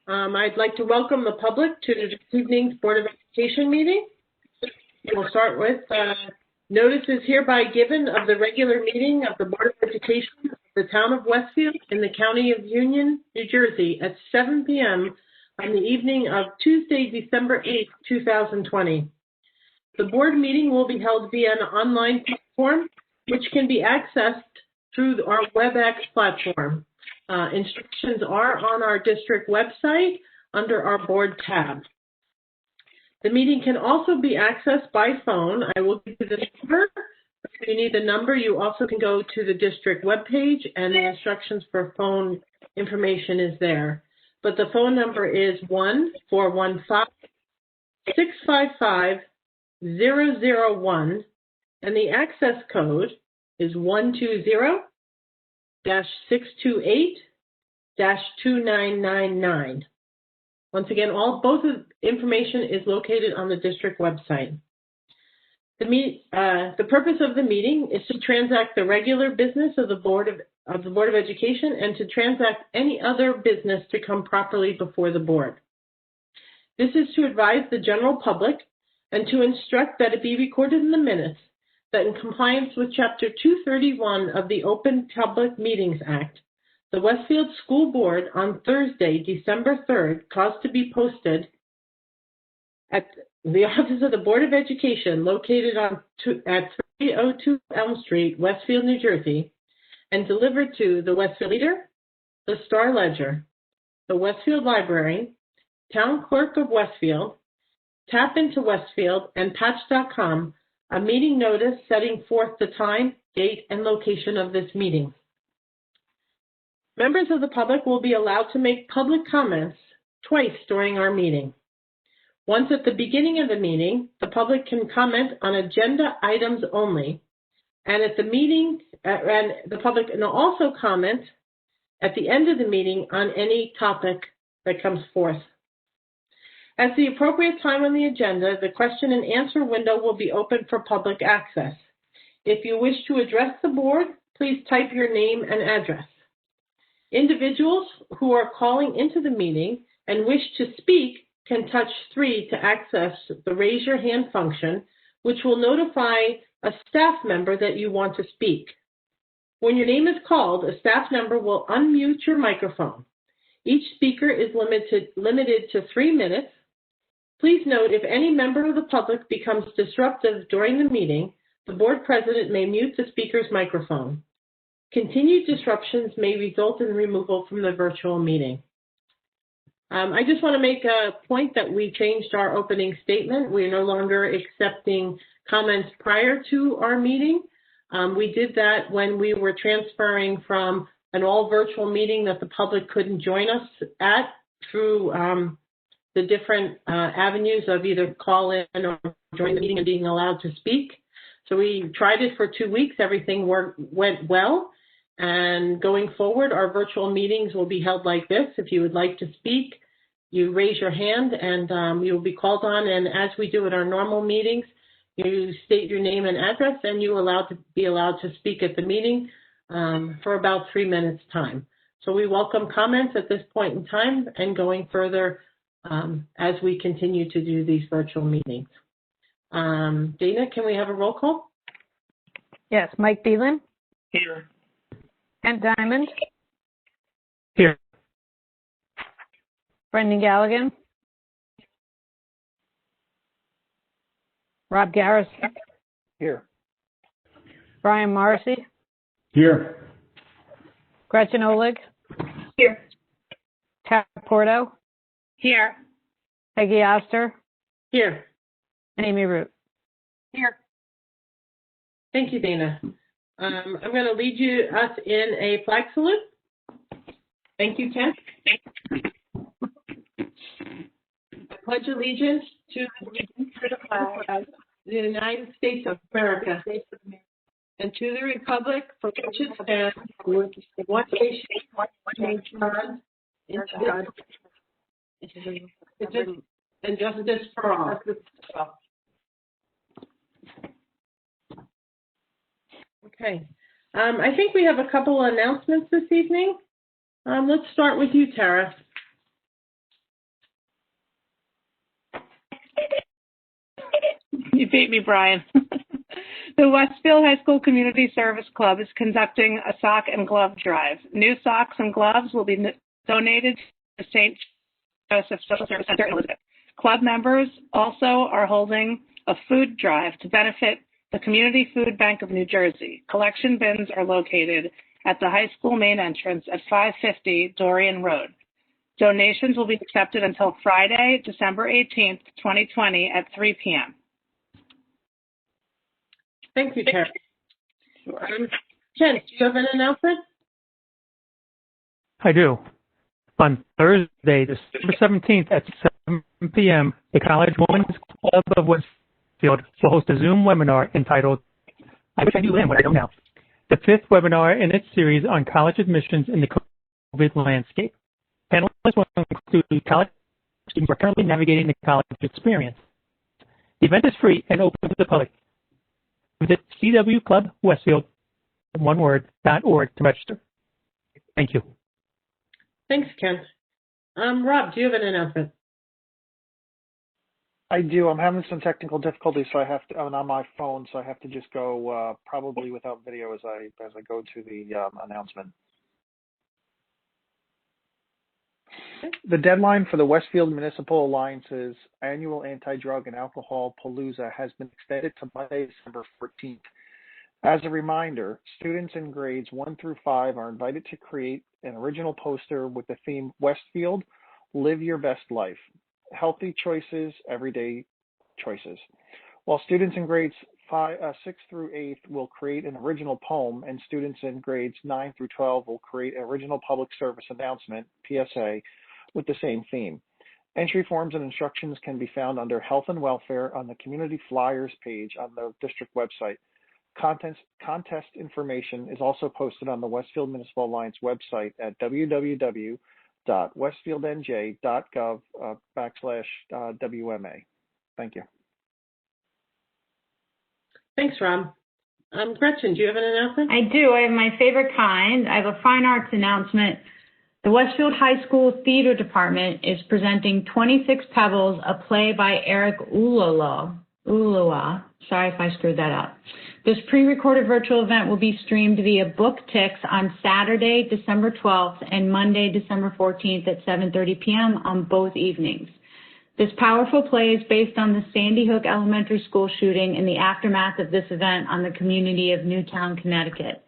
I'd like to welcome the public to this evening's Board of Education meeting. We'll start with notices hereby given of the regular meeting of the Board of Education of the Town of Westfield in the County of Union, New Jersey at 7 p.m. on the evening of Tuesday, December 8th, 2020. The board meeting will be held via an online platform, which can be accessed through our WebEx platform. Instructions are on our district website under our board tab. The meeting can also be accessed by phone. I will give you the number. If you need the number, you also can go to the district webpage, and the instructions for phone information is there. But the phone number is 1-415-655-001, and the access code is 120-628-2999. Once again, both of information is located on the district website. The purpose of the meeting is to transact the regular business of the Board of Education and to transact any other business to come properly before the board. This is to advise the general public and to instruct that it be recorded in the minutes that in compliance with Chapter 231 of the Open Public Meetings Act, the Westfield School Board on Thursday, December 3rd, caused to be posted at the office of the Board of Education located at 302 Elm Street, Westfield, New Jersey, and delivered to the Westfield Leader, the Star Ledger, the Westfield Library, Town Clerk of Westfield, Tap Into Westfield, and Patch.com, a meeting notice setting forth the time, date, and location of this meeting. Members of the public will be allowed to make public comments twice during our meeting. Once at the beginning of the meeting, the public can comment on agenda items only, and at the meeting, and the public can also comment at the end of the meeting on any topic that comes forth. At the appropriate time on the agenda, the question and answer window will be open for public access. If you wish to address the board, please type your name and address. Individuals who are calling into the meeting and wish to speak can touch 3 to access the raise your hand function, which will notify a staff member that you want to speak. When your name is called, a staff member will unmute your microphone. Each speaker is limited to 3 minutes. Please note, if any member of the public becomes disruptive during the meeting, the board president may mute the speaker's microphone. Continued disruptions may result in removal from the virtual meeting. I just want to make a point that we changed our opening statement. We're no longer accepting comments prior to our meeting. We did that when we were transferring from an all virtual meeting that the public couldn't join us at through the different avenues of either call in or join the meeting and being allowed to speak. So we tried it for 2 weeks. Everything went well. And going forward, our virtual meetings will be held like this. If you would like to speak, you raise your hand and you will be called on. And as we do at our normal meetings, you state your name and address, and you are allowed to speak at the meeting for about 3 minutes time. So we welcome comments at this point in time and going further as we continue to do these virtual meetings. Dana, can we have a roll call? Yes, Mike Beelan. Here. Kent Diamond. Here. Brendan Galligan. Rob Garris. Here. Brian Morrissey. Here. Gretchen Oleg. Here. Tara Porto. Here. Peggy Oster. Here. And Amy Root. Here. Thank you, Dana. I'm going to lead us in a flag salute. Thank you, Ken. I pledge allegiance to the flag of the United States of America and to the republic for which it stands, one nation, God, and justice for all. Okay. I think we have a couple of announcements this evening. Let's start with you, Tara. beat me, Brian. The Westfield High School Community Service Club is conducting a sock and glove drive. New socks and gloves will be donated to St. Joseph Social Service Center in Elizabeth. Club members also are holding a food drive to benefit the Community Food Bank of New Jersey. Collection bins are located at the high school main entrance at 550 Dorian Road. Donations will be accepted until Friday, December 18th, 2020 at 3 p.m. Thank you, Tara. Jen, do you have an announcement? I do. On Thursday, December 17th at 7 p.m., the College Women's Club of Westfield will host a Zoom webinar entitled, I Wish I Knew Then What I Don't Now, the fifth webinar in its series on college admissions in the COVID landscape. Panelists will include college students who are currently navigating the college experience. The event is free and open to the public. Visit cwclubwestfield.org to register. Thank you. Thanks, Ken. Rob, do you have an announcement? I do. I'm having some technical difficulties, so I have to. I'm on my phone, so I have to just go probably without video as I go to the announcement. The deadline for the Westfield Municipal Alliance's annual anti-drug and alcohol palooza has been extended to Monday, December 14th. As a reminder, students in grades 1 through 5 are invited to create an original poster with the theme Westfield, Live Your Best Life, Healthy Choices, Everyday Choices. While students in grades 6 through 8 will create an original poem, and students in grades 9 through 12 will create an original public service announcement, PSA, with the same theme. Entry forms and instructions can be found under Health and Welfare on the Community Flyers page on the district website. Contest information is also posted on the Westfield Municipal Alliance website at www.westfieldnj.gov/WMA. Thank you. Thanks, Rob. Gretchen, do you have an announcement? I do. I have my favorite kind. I have a fine arts announcement. The Westfield High School Theater Department is presenting 26 Pebbles, a play by Eric Ulloa. Sorry if I screwed that up. This pre-recorded virtual event will be streamed via BookTix on Saturday, December 12th and Monday, December 14th at 7:30 p.m. on both evenings. This powerful play is based on the Sandy Hook Elementary School shooting and the aftermath of this event on the community of Newtown, Connecticut.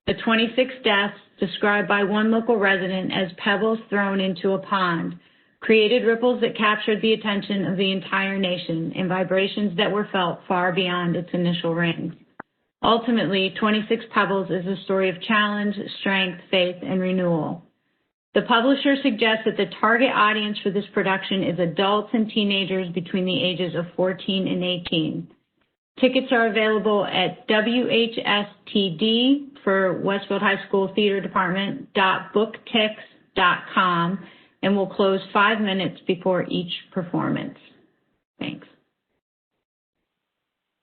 The 26 deaths, described by one local resident as pebbles thrown into a pond, created ripples that captured the attention of the entire nation and vibrations that were felt far beyond its initial rings. Ultimately, 26 Pebbles is a story of challenge, strength, faith, and renewal. The publisher suggests that the target audience for this production is adults and teenagers between the ages of 14 and 18. Tickets are available at WHSTD for Westfield High School Theater Department .booktix.com and will close 5 minutes before each performance. Thanks.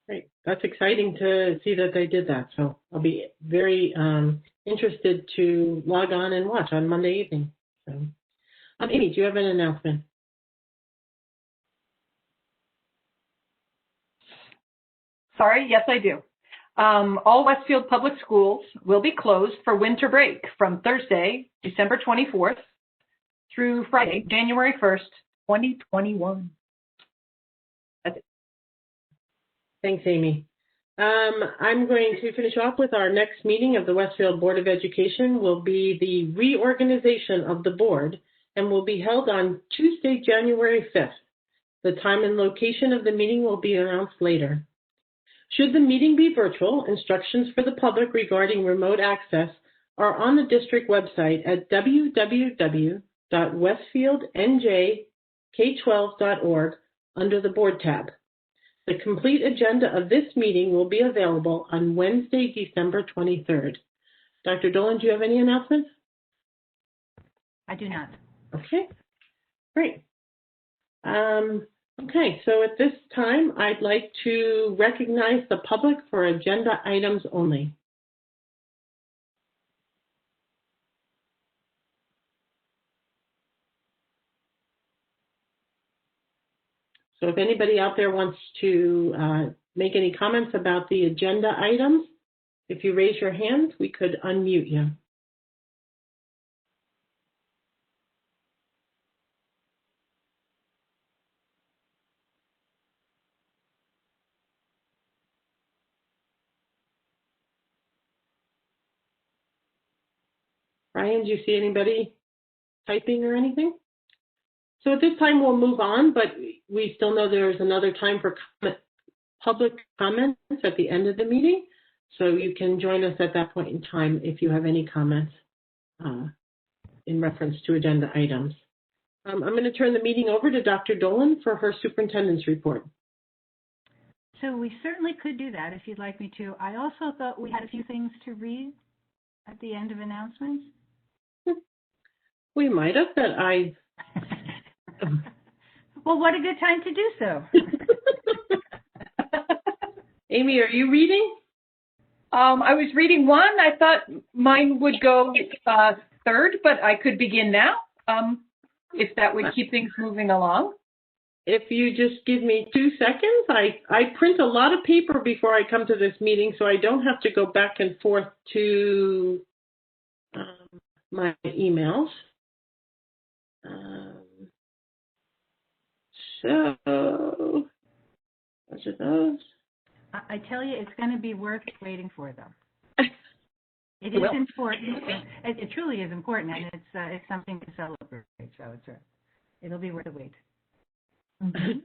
Great. That's exciting to see that they did that. So I'll be very interested to log on and watch on Monday evening. So, Amy, do you have an announcement? Sorry, yes, I do. All Westfield public schools will be closed for winter break from Thursday, December 24th through Friday, January 1st, 2021. That's it. Thanks, Amy. I'm going to finish off with our next meeting of the Westfield Board of Education will be the reorganization of the board and will be held on Tuesday, January 5th. The time and location of the meeting will be announced later. Should the meeting be virtual, instructions for the public regarding remote access are on the district website at www.westfieldnjk12.org under the board tab. The complete agenda of this meeting will be available on Wednesday, December 23rd. Dr. Dolan, do you have any announcements? I do not. Okay, great. Okay, so at this time, I'd like to recognize the public for agenda items only. So if anybody out there wants to make any comments about the agenda items, if you raise your hand, we could unmute you. Brian, do you see anybody typing or anything? So at this time, we'll move on, but we still know there's another time for public comments at the end of the meeting. So you can join us at that point in time if you have any comments in reference to agenda items. I'm going to turn the meeting over to Dr. Dolan for her superintendent's report. So we certainly could do that if you'd like me to. I also thought we had a few things to read at the end of announcements. We might have, but I... Well, what a good time to do so. Amy, are you reading? I was reading one. I thought mine would go third, but I could begin now, if that would keep things moving along. If you just give me 2 seconds, I print a lot of paper before I come to this meeting, so I don't have to go back and forth to my emails. So, those are those. I tell you, it's going to be worth waiting for, though. It is important. It truly is important, and it's something to celebrate. So it'll be worth the wait. Mm-hmm.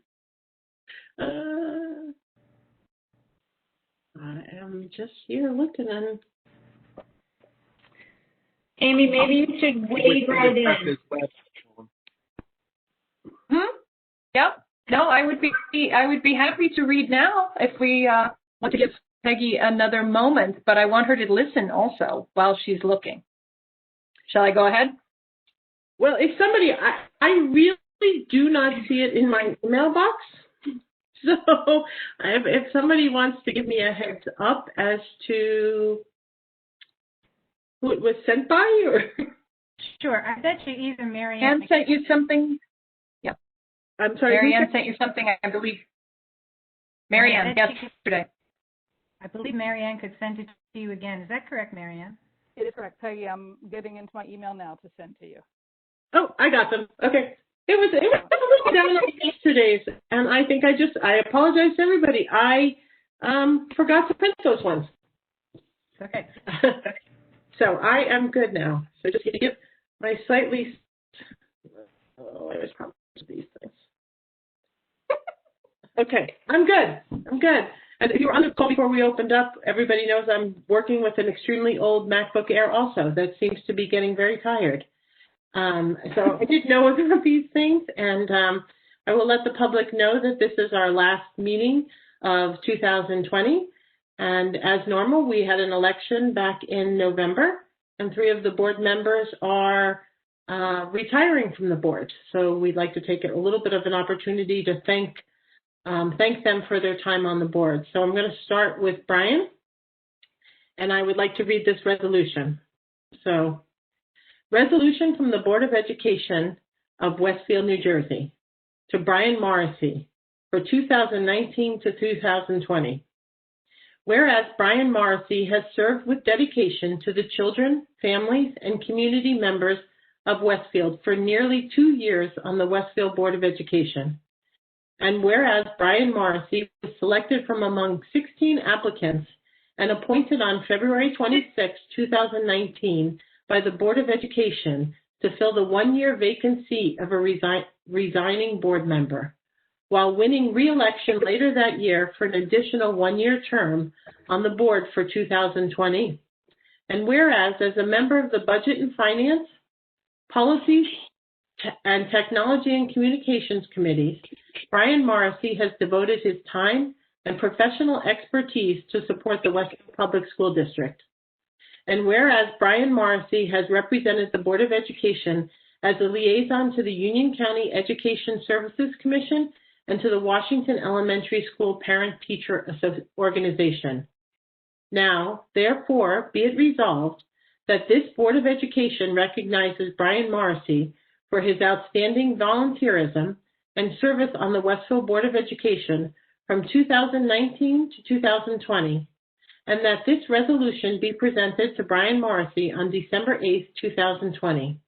I am just here looking and. Amy, maybe you should wade right in. Yep. No, I would be happy to read now if we want to give Peggy another moment, but I want her to listen also while she's looking. Shall I go ahead? Well, if somebody, I really do not see it in my email box. So if somebody wants to give me a heads up as to who it was sent by, or sure, I bet you either Marianne sent you something. Yep. I'm sorry. Marianne sent you something, I believe. Marianne, yesterday. I believe Marianne could send it to you again. Is that correct, Marianne? It is correct, Peggy. I'm getting into my email now to send to you. Oh, I got them. Okay. It was down on yesterday's, and I think I apologize to everybody. I forgot to print those ones. Okay. So I am good now. So just give my slightly. Oh, I was probably these things. Okay, I'm good. And if you were on the call before we opened up, everybody knows I'm working with an extremely old MacBook Air also that seems to be getting very tired. So I did know about these things, and I will let the public know that this is our last meeting of 2020. And as normal, we had an election back in November, and 3 of the board members are retiring from the board. So we'd like to take a little bit of an opportunity to thank them for their time on the board. So I'm going to start with Brian, and I would like to read this resolution. So, resolution from the Board of Education of Westfield, New Jersey, to Brian Morrissey for 2019 to 2020. Whereas Brian Morrissey has served with dedication to the children, families, and community members of Westfield for nearly 2 years on the Westfield Board of Education. And whereas Brian Morrissey was selected from among 16 applicants and appointed on February 26, 2019 by the Board of Education to fill the 1-year vacant seat of a resigning board member, while winning re-election later that year for an additional 1-year term on the board for 2020. And whereas as a member of the Budget and Finance, Policies, and Technology and Communications Committees, Brian Morrissey has devoted his time and professional expertise to support the Westfield Public School District. And whereas Brian Morrissey has represented the Board of Education as a liaison to the Union County Education Services Commission and to the Washington Elementary School Parent-Teacher Organization. Now, therefore, be it resolved that this Board of Education recognizes Brian Morrissey for his outstanding volunteerism and service on the Westfield Board of Education from 2019 to 2020, and that this resolution be presented to Brian Morrissey on December 8th, 2020,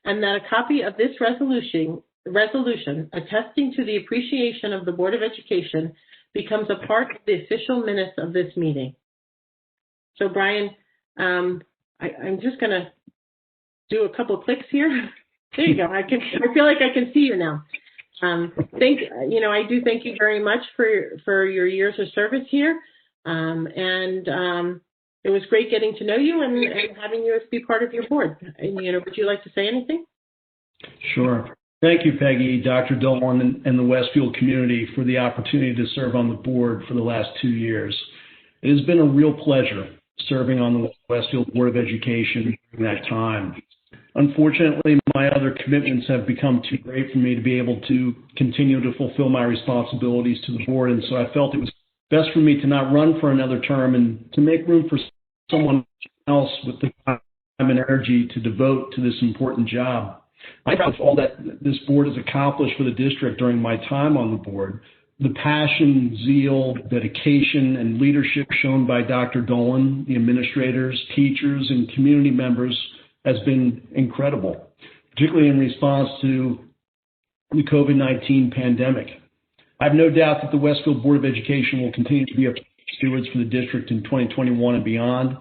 and that a copy of this resolution attesting to the appreciation of the Board of Education becomes a part of the official minutes of this meeting. So Brian, I'm just going to do a couple clicks here. There you go. I feel like I can see you now. I do thank you very much for your years of service here. It was great getting to know you and having you as be part of your board. And, would you like to say anything? Sure. Thank you, Peggy, Dr. Dolan, and the Westfield community for the opportunity to serve on the board for the last 2 years. It has been a real pleasure serving on the Westfield Board of Education during that time. Unfortunately, my other commitments have become too great for me to be able to continue to fulfill my responsibilities to the board, and so I felt it was best for me to not run for another term and to make room for someone else with the time and energy to devote to this important job. I'm proud of all that this board has accomplished for the district during my time on the board. The passion, zeal, dedication, and leadership shown by Dr. Dolan, the administrators, teachers, and community members has been incredible, particularly in response to the COVID-19 pandemic. I have no doubt that the Westfield Board of Education will continue to be stewards for the district in 2021 and beyond.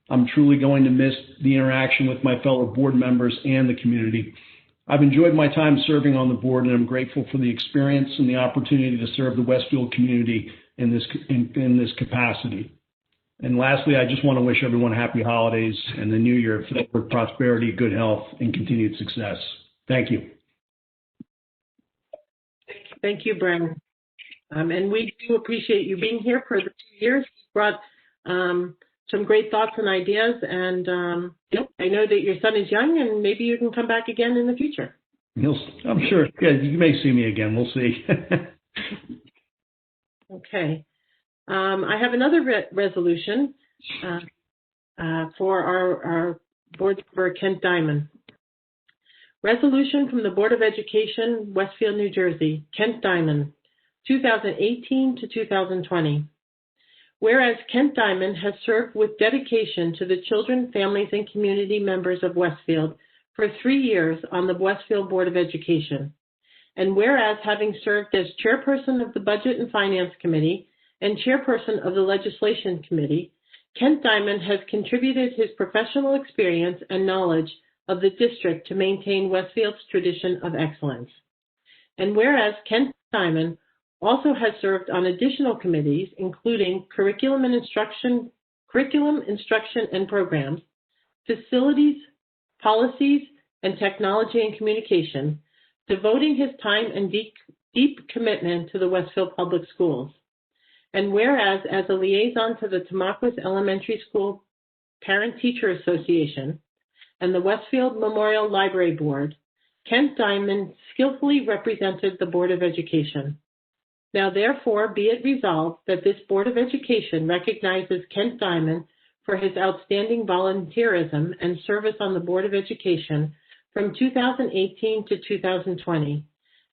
I'm truly going to miss the interaction with my fellow board members and the community. I've enjoyed my time serving on the board, and I'm grateful for the experience and the opportunity to serve the Westfield community in this capacity. And lastly, I just want to wish everyone happy holidays and the new year filled with prosperity, good health, and continued success. Thank you. Thank you, Brian. And we do appreciate you being here for the 2 years. You brought some great thoughts and ideas, and I know that your son is young, and maybe you can come back again in the future. I'm sure. Yeah, you may see me again. We'll see. Okay. I have another resolution for our board member, Kent Diamond. Resolution from the Board of Education, Westfield, New Jersey, Kent Diamond, 2018 to 2020. Whereas Kent Diamond has served with dedication to the children, families, and community members of Westfield for 3 years on the Westfield Board of Education. And whereas having served as chairperson of the Budget and Finance Committee and chairperson of the Legislation Committee, Kent Diamond has contributed his professional experience and knowledge of the district to maintain Westfield's tradition of excellence. And whereas Kent Diamond also has served on additional committees, including curriculum, instruction and programs, facilities, policies, and technology and communication, devoting his time and deep commitment to the Westfield Public Schools. And whereas as a liaison to the Tamaulipas Elementary School Parent-Teacher Association and the Westfield Memorial Library Board, Kent Diamond skillfully represented the Board of Education. Now, therefore, be it resolved that this Board of Education recognizes Kent Diamond for his outstanding volunteerism and service on the Board of Education from 2018 to 2020,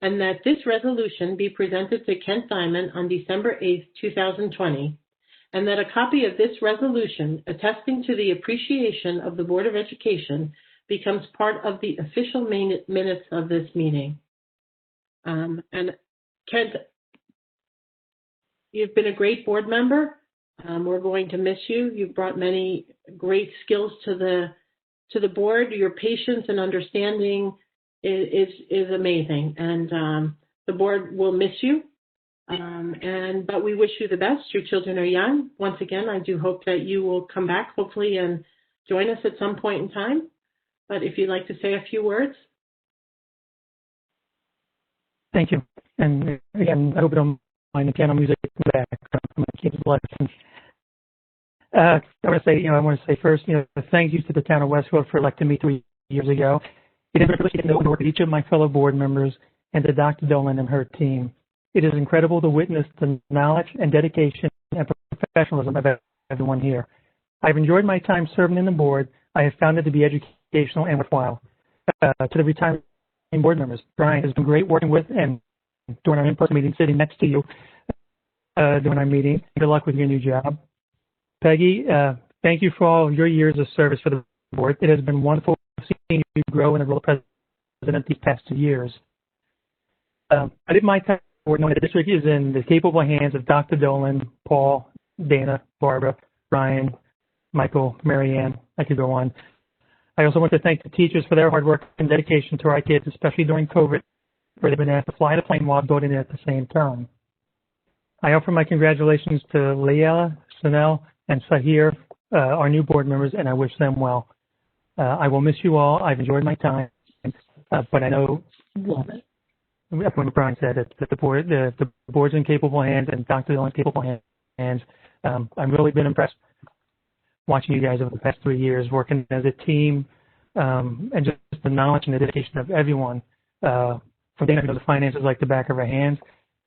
and that this resolution be presented to Kent Diamond on December 8, 2020, and that a copy of this resolution attesting to the appreciation of the Board of Education becomes part of the official minutes of this meeting. And Kent, you've been a great board member. We're going to miss you. You've brought many great skills to the board. Your patience and understanding is amazing, and the board will miss you. But we wish you the best. Your children are young. Once again, I do hope that you will come back, hopefully, and join us at some point in time. But if you'd like to say a few words. Thank you. And again, I hope you don't mind the piano music back from my kids' lessons. I want to say first, thank you to the town of Westfield for electing me 3 years ago. It is a privilege to know work with each of my fellow board members and to Dr. Dolan and her team. It is incredible to witness the knowledge and dedication and professionalism of everyone here. I've enjoyed my time serving in the board. I have found it to be educational and worthwhile. To the retiring board members, Brian, has been great working with and during our in-person meeting sitting next to you. during our meeting. Good luck with your new job. Peggy, thank you for all your years of service for the board. It has been wonderful seeing you grow in the role of president these past 2 years. I did my time knowing that the district is in the capable hands of Dr. Dolan, Paul, Dana, Barbara, Ryan, Michael, Marianne. I could go on. I also want to thank the teachers for their hard work and dedication to our kids, especially during COVID, where they've been asked to fly the plane while voting at the same time. I offer my congratulations to Leila, Sunel, and Sahir, our new board members, and I wish them well. I will miss you all. I've enjoyed my time, but I know what Brian said, that the board's in capable hands and Dr. Dillon in capable hands. I've really been impressed watching you guys over the past 3 years, working as a team, and just the knowledge and the dedication of everyone. From Dana, who knows the finances like the back of her hands,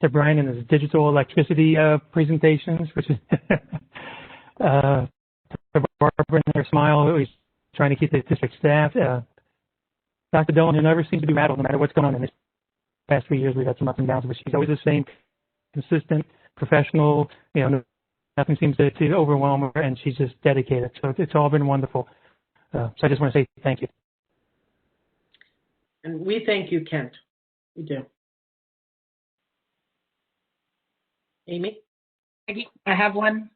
to Brian and his digital electricity presentations, which is to Barbara and her smile, who's trying to keep the district staff. Dr. Dolan, who never seems to be rattled no matter what's going on in this past 3 years. We've had some ups and downs, but she's always the same, consistent, professional. Nothing seems to overwhelm her, and she's just dedicated. So it's all been wonderful. So I just want to say thank you. And we thank you, Kent. We do. Amy? I have one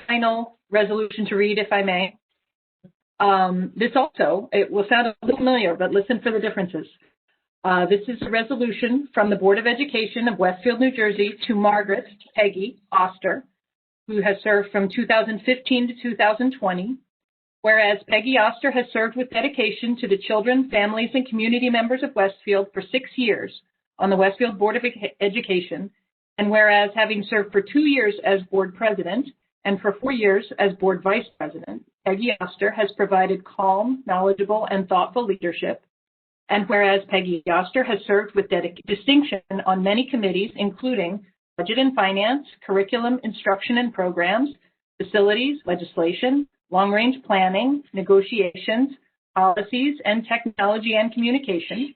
final resolution to read, if I may. This also, it will sound a little familiar, but listen for the differences. This is a resolution from the Board of Education of Westfield, New Jersey, to Margaret Peggy Oster, who has served from 2015 to 2020. Whereas Peggy Oster has served with dedication to the children, families, and community members of Westfield for 6 years on the Westfield Board of Education, and whereas having served for 2 years as board president and for 4 years as board vice president, Peggy Oster has provided calm, knowledgeable, and thoughtful leadership. And whereas Peggy Oster has served with distinction on many committees, including Budget and Finance, Curriculum, Instruction and Programs, Facilities, Legislation, Long-Range Planning, Negotiations, Policies, and Technology and Communication.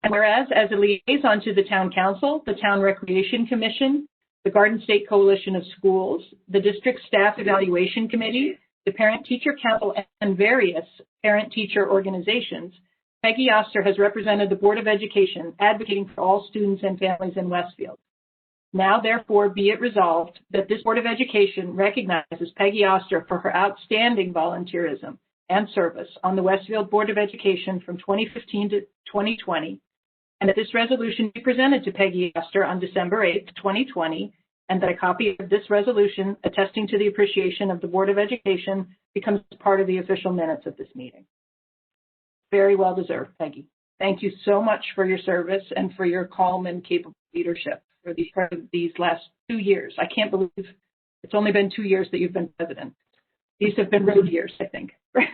And whereas as a liaison to the Town Council, the Town Recreation Commission, the Garden State Coalition of Schools, the District Staff Evaluation Committee, the Parent-Teacher Council, and various parent-teacher organizations, Peggy Oster has represented the Board of Education, advocating for all students and families in Westfield. Now, therefore, be it resolved that this Board of Education recognizes Peggy Oster for her outstanding volunteerism and service on the Westfield Board of Education from 2015 to 2020, and that this resolution be presented to Peggy Oster on December 8th, 2020, and that a copy of this resolution attesting to the appreciation of the Board of Education becomes part of the official minutes of this meeting. Very well deserved, Peggy. Thank you so much for your service and for your calm and capable leadership for these last 2 years. I can't believe it's only been 2 years that you've been president. These have been road years, I think. I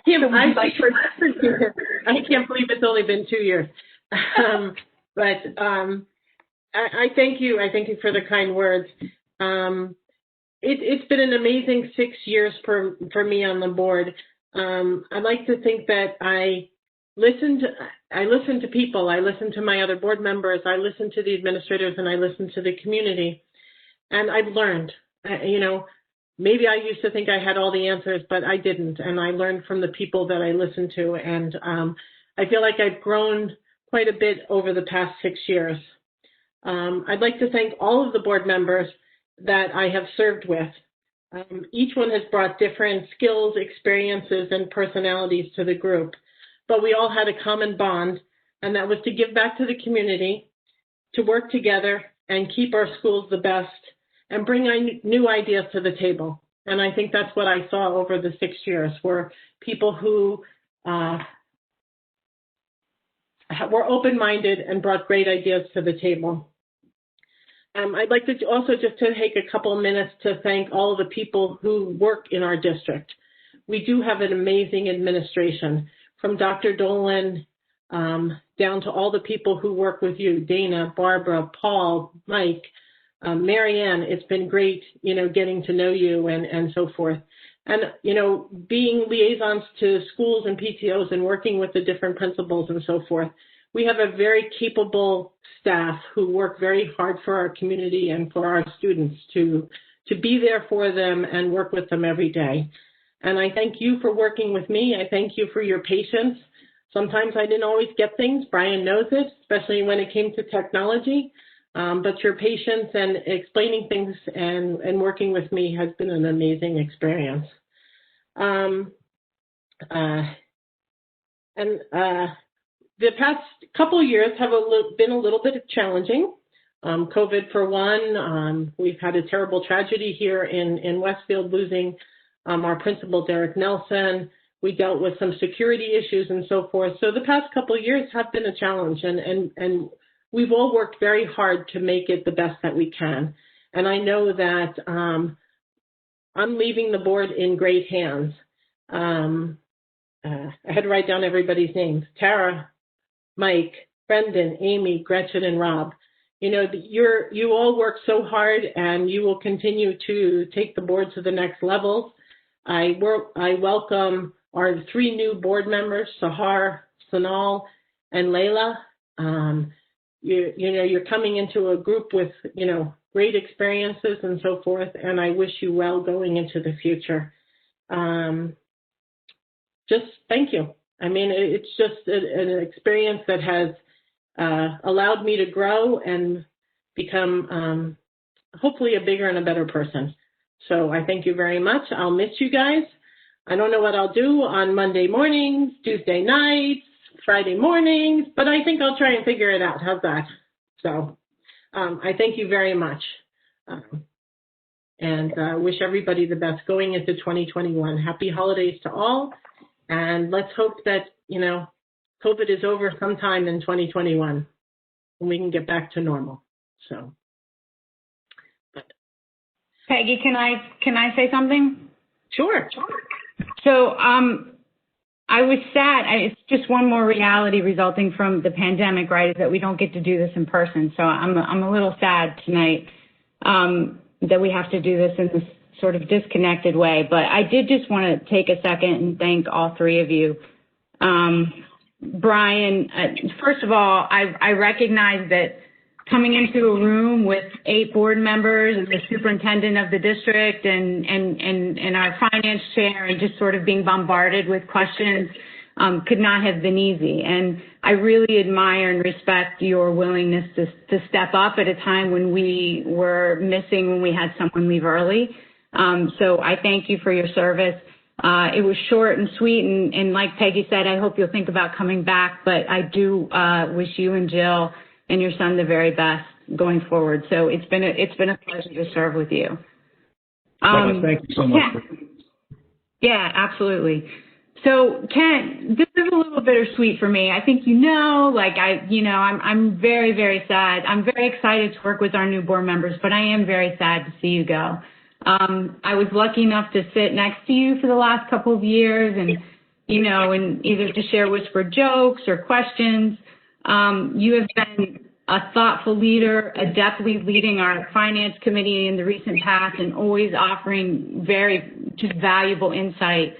can't believe it's only been 2 years. But I thank you. I thank you for the kind words. It's been an amazing 6 years for me on the board. I'd like to think that I listen to people. I listen to my other board members. I listen to the administrators, and I listen to the community. And I've learned. Maybe I used to think I had all the answers, but I didn't. And I learned from the people that I listened to. And I feel like I've grown quite a bit over the past 6 years. I'd like to thank all of the board members that I have served with. Each one has brought different skills, experiences, and personalities to the group. But we all had a common bond, and that was to give back to the community, to work together and keep our schools the best, and bring new ideas to the table. And I think that's what I saw over the 6 years, were people who were open-minded and brought great ideas to the table. I'd like to also just to take a couple of minutes to thank all of the people who work in our district. We do have an amazing administration, from Dr. Dolan down to all the people who work with you, Dana, Barbara, Paul, Mike, Marianne. It's been great, getting to know you and so forth. And, being liaisons to schools and PTOs and working with the different principals and so forth. we have a very capable staff who work very hard for our community and for our students to be there for them and work with them every day. And I thank you for working with me. I thank you for your patience. Sometimes I didn't always get things. Brian knows it, especially when it came to technology. But your patience and explaining things and working with me has been an amazing experience. The past couple of years have been a little bit challenging. COVID for one, we've had a terrible tragedy here in Westfield, losing our principal, Derek Nelson. We dealt with some security issues and so forth. So the past couple of years have been a challenge, and we've all worked very hard to make it the best that we can. And I know that I'm leaving the board in great hands. I had to write down everybody's names: Tara, Mike, Brendan, Amy, Gretchen, and Rob. You know, you all work so hard, and you will continue to take the board to the next levels. I welcome our 3 new board members, Sahar, Sanal, and Layla. You're coming into a group with, great experiences and so forth, and I wish you well going into the future. Just thank you. I mean, it's just an experience that has allowed me to grow and become hopefully a bigger and a better person. So I thank you very much. I'll miss you guys. I don't know what I'll do on Monday mornings, Tuesday nights, Friday mornings, but I think I'll try and figure it out. How's that? So I thank you very much, and wish everybody the best going into 2021. Happy holidays to all, and let's hope that, COVID is over sometime in 2021 and we can get back to normal. So, Peggy, can I say something? Sure. So I was sad. It's just one more reality resulting from the pandemic, right, is that we don't get to do this in person. So I'm a little sad tonight that we have to do this in this sort of disconnected way. But I did just want to take a second and thank all 3 of you. Brian, first of all, I recognize that coming into a room with 8 board members and the superintendent of the district and our finance chair, and just sort of being bombarded with questions could not have been easy. And I really admire and respect your willingness to step up at a time when we were missing, when we had someone leave early. So I thank you for your service. It was short and sweet, and like Peggy said, I hope you'll think about coming back, but I do wish you and Jill and your son the very best going forward. So it's been a pleasure to serve with you. Thank you so much. Yeah, absolutely. So Ken, this is a little bittersweet for me. I think I'm very, very sad. I'm very excited to work with our new board members, but I am very sad to see you go. I was lucky enough to sit next to you for the last couple of years, and either to share whispered jokes or questions. You have been a thoughtful leader, adeptly leading our finance committee in the recent past, and always offering very just valuable insight.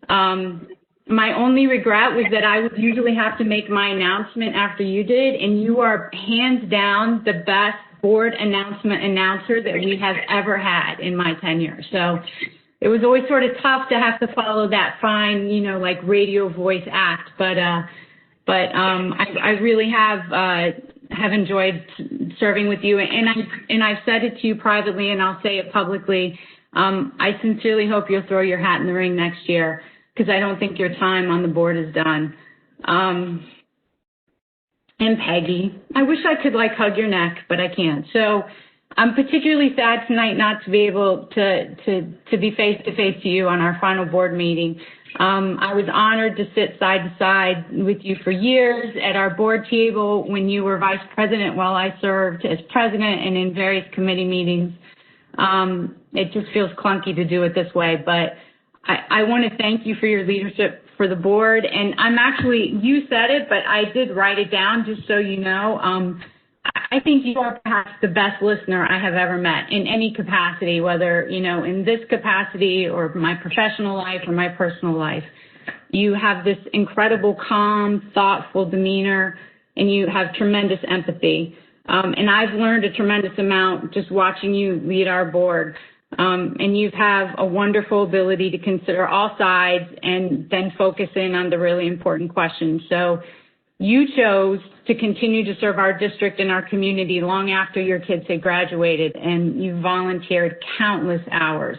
My only regret was that I would usually have to make my announcement after you did, and you are hands down the best board announcer that we have ever had in my tenure. So it was always sort of tough to have to follow that fine, like radio voice act, but I really have enjoyed serving with you, and I've said it to you privately, and I'll say it publicly. I sincerely hope you'll throw your hat in the ring next year, because I don't think your time on the board is done. And Peggy, I wish I could hug your neck, but I can't. So I'm particularly sad tonight not to be able to be face to face to you on our final board meeting. I was honored to sit side to side with you for years at our board table when you were vice president while I served as president and in various committee meetings. It just feels clunky to do it this way, but I want to thank you for your leadership for the board. And you said it, but I did write it down just so you know. I think you are perhaps the best listener I have ever met in any capacity, whether, in this capacity or my professional life or my personal life. You have this incredible, calm, thoughtful demeanor. and you have tremendous empathy. And I've learned a tremendous amount just watching you lead our board. And you have a wonderful ability to consider all sides and then focus in on the really important questions. So you chose to continue to serve our district and our community long after your kids had graduated, and you volunteered countless hours.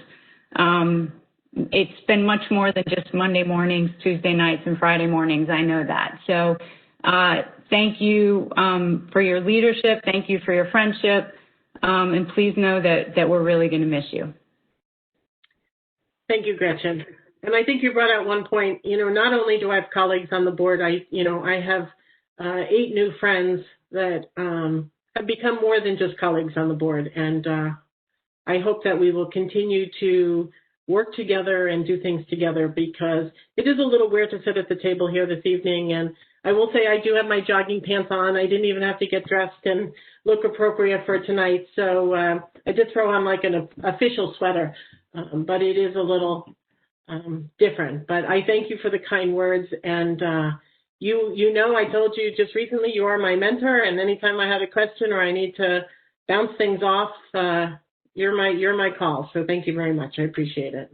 It's been much more than just Monday mornings, Tuesday nights, and Friday mornings. I know that. So thank you for your leadership. Thank you for your friendship. And please know that we're really going to miss you. Thank you, Gretchen. And I think you brought out one point, not only do I have colleagues on the board, I have 8 new friends that have become more than just colleagues on the board. And I hope that we will continue to work together and do things together, because it is a little weird to sit at the table here this evening. And I will say I do have my jogging pants on. I didn't even have to get dressed and look appropriate for tonight. So I did throw on like an official sweater, but it is a little different. But I thank you for the kind words. And I told you just recently, you are my mentor. And anytime I have a question or I need to bounce things off, you're my call. So thank you very much. I appreciate it.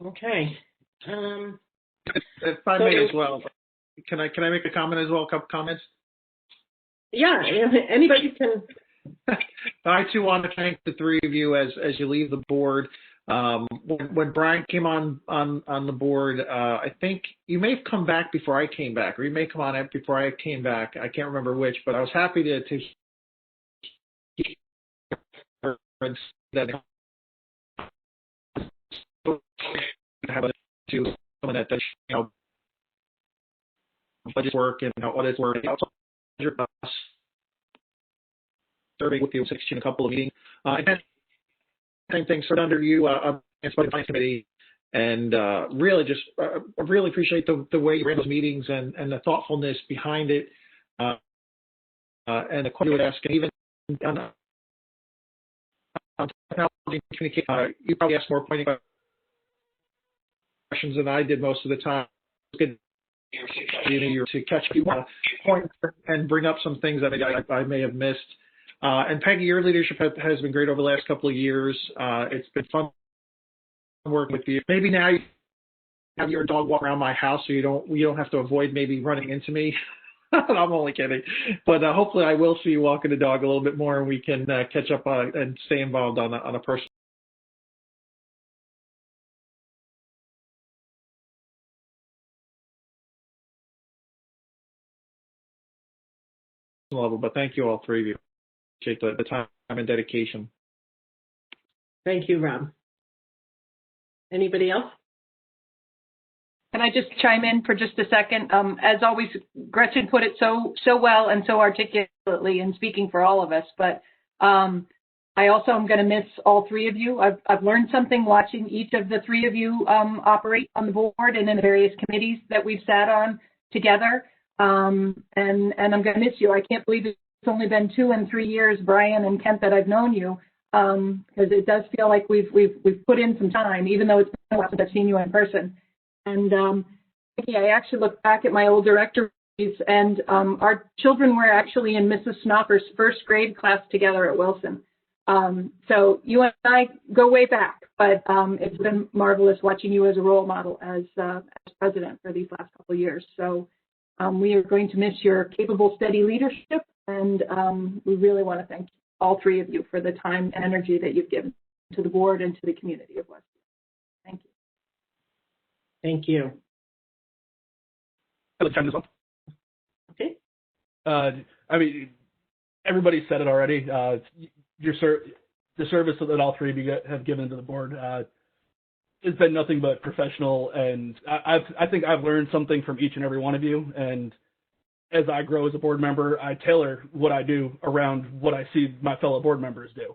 Okay. If I may as well, can I make a comment as well? A couple comments. Yeah, anybody can. I too want to thank the 3 of you as you leave the board. When Brian came on the board, I think you may have come back before I came back, or you may come on before I came back. I can't remember which, but I was happy to that to someone that does budget work and audit work. Serving with you 16 a couple of meetings, and same thing sort of under you on the finance committee, and really just I really appreciate the way you ran those meetings and the thoughtfulness behind it, and the question you would ask, and even on technology and communication, you probably asked more pointing questions than I did most of the time. Good to catch people points and bring up some things that I may have missed. And Peggy, your leadership has been great over the last couple of years. It's been fun working with you. Maybe now you have your dog walk around my house, so you don't have to avoid maybe running into me. I'm only kidding, but hopefully I will see you walking the dog a little bit more, and we can catch up and stay involved on a personal level. But thank you, all 3 of you. Appreciate the time and dedication. Thank you, Rob. Anybody else? Can I just chime in for just a second? As always, Gretchen put it so well and so articulately in speaking for all of us. But I also am going to miss all 3 of you. I've learned something watching each of the 3 of you operate on the board and in the various committees that we've sat on together. And I'm going to miss you. I can't believe it's only been 2 and 3 years, Brian and Kent, that I've known you, because it does feel like we've put in some time, even though it's been a while since I've seen you in person. And I actually look back at my old directories, and our children were actually in Mrs. Snoffer's 1st grade class together at Wilson. So you and I go way back, but it's been marvelous watching you as a role model as president for these last couple of years. So we are going to miss your capable, steady leadership, and we really want to thank all 3 of you for the time and energy that you've given to the board and to the community of Westfield. Thank you. Thank you. Okay. I mean, everybody said it already. The service that all 3 of you have given to the board has been nothing but professional, and I think I've learned something from each and every one of you. And as I grow as a board member, I tailor what I do around what I see my fellow board members do.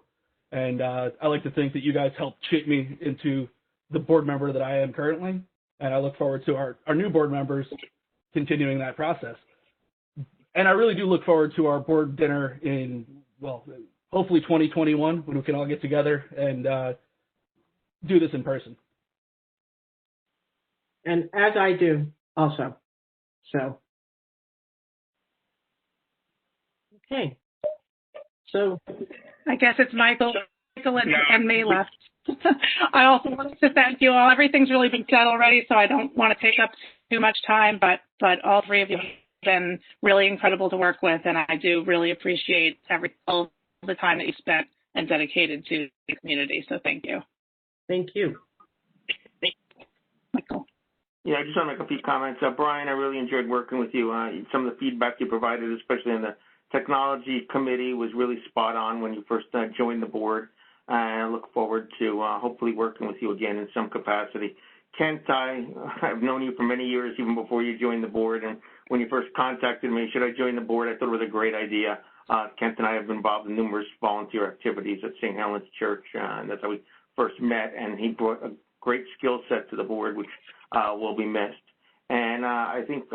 And I like to think that you guys helped shape me into the board member that I am currently. And I look forward to our new board members continuing that process. And I really do look forward to our board dinner in, well, hopefully 2021, when we can all get together and do this in person. And as I do also. So Okay. So I guess it's Michael and me left. I also wanted to thank you all. Everything's really been said already, so I don't want to take up too much time, but all three of you have been really incredible to work with, and I do really appreciate all the time that you spent and dedicated to the community, so thank you. Thank you. Michael. Yeah, I just want to make a few comments. Brian, I really enjoyed working with you. Some of the feedback you provided, especially in the technology committee, was really spot on when you first joined the board. I look forward to hopefully working with you again in some capacity. Kent, I've known you for many years, even before you joined the board. And when you first contacted me, should I join the board, I thought it was a great idea. Kent and I have been involved in numerous volunteer activities at St. Helen's Church, and that's how we first met. And he brought a great skill set to the board, which will be missed. And I think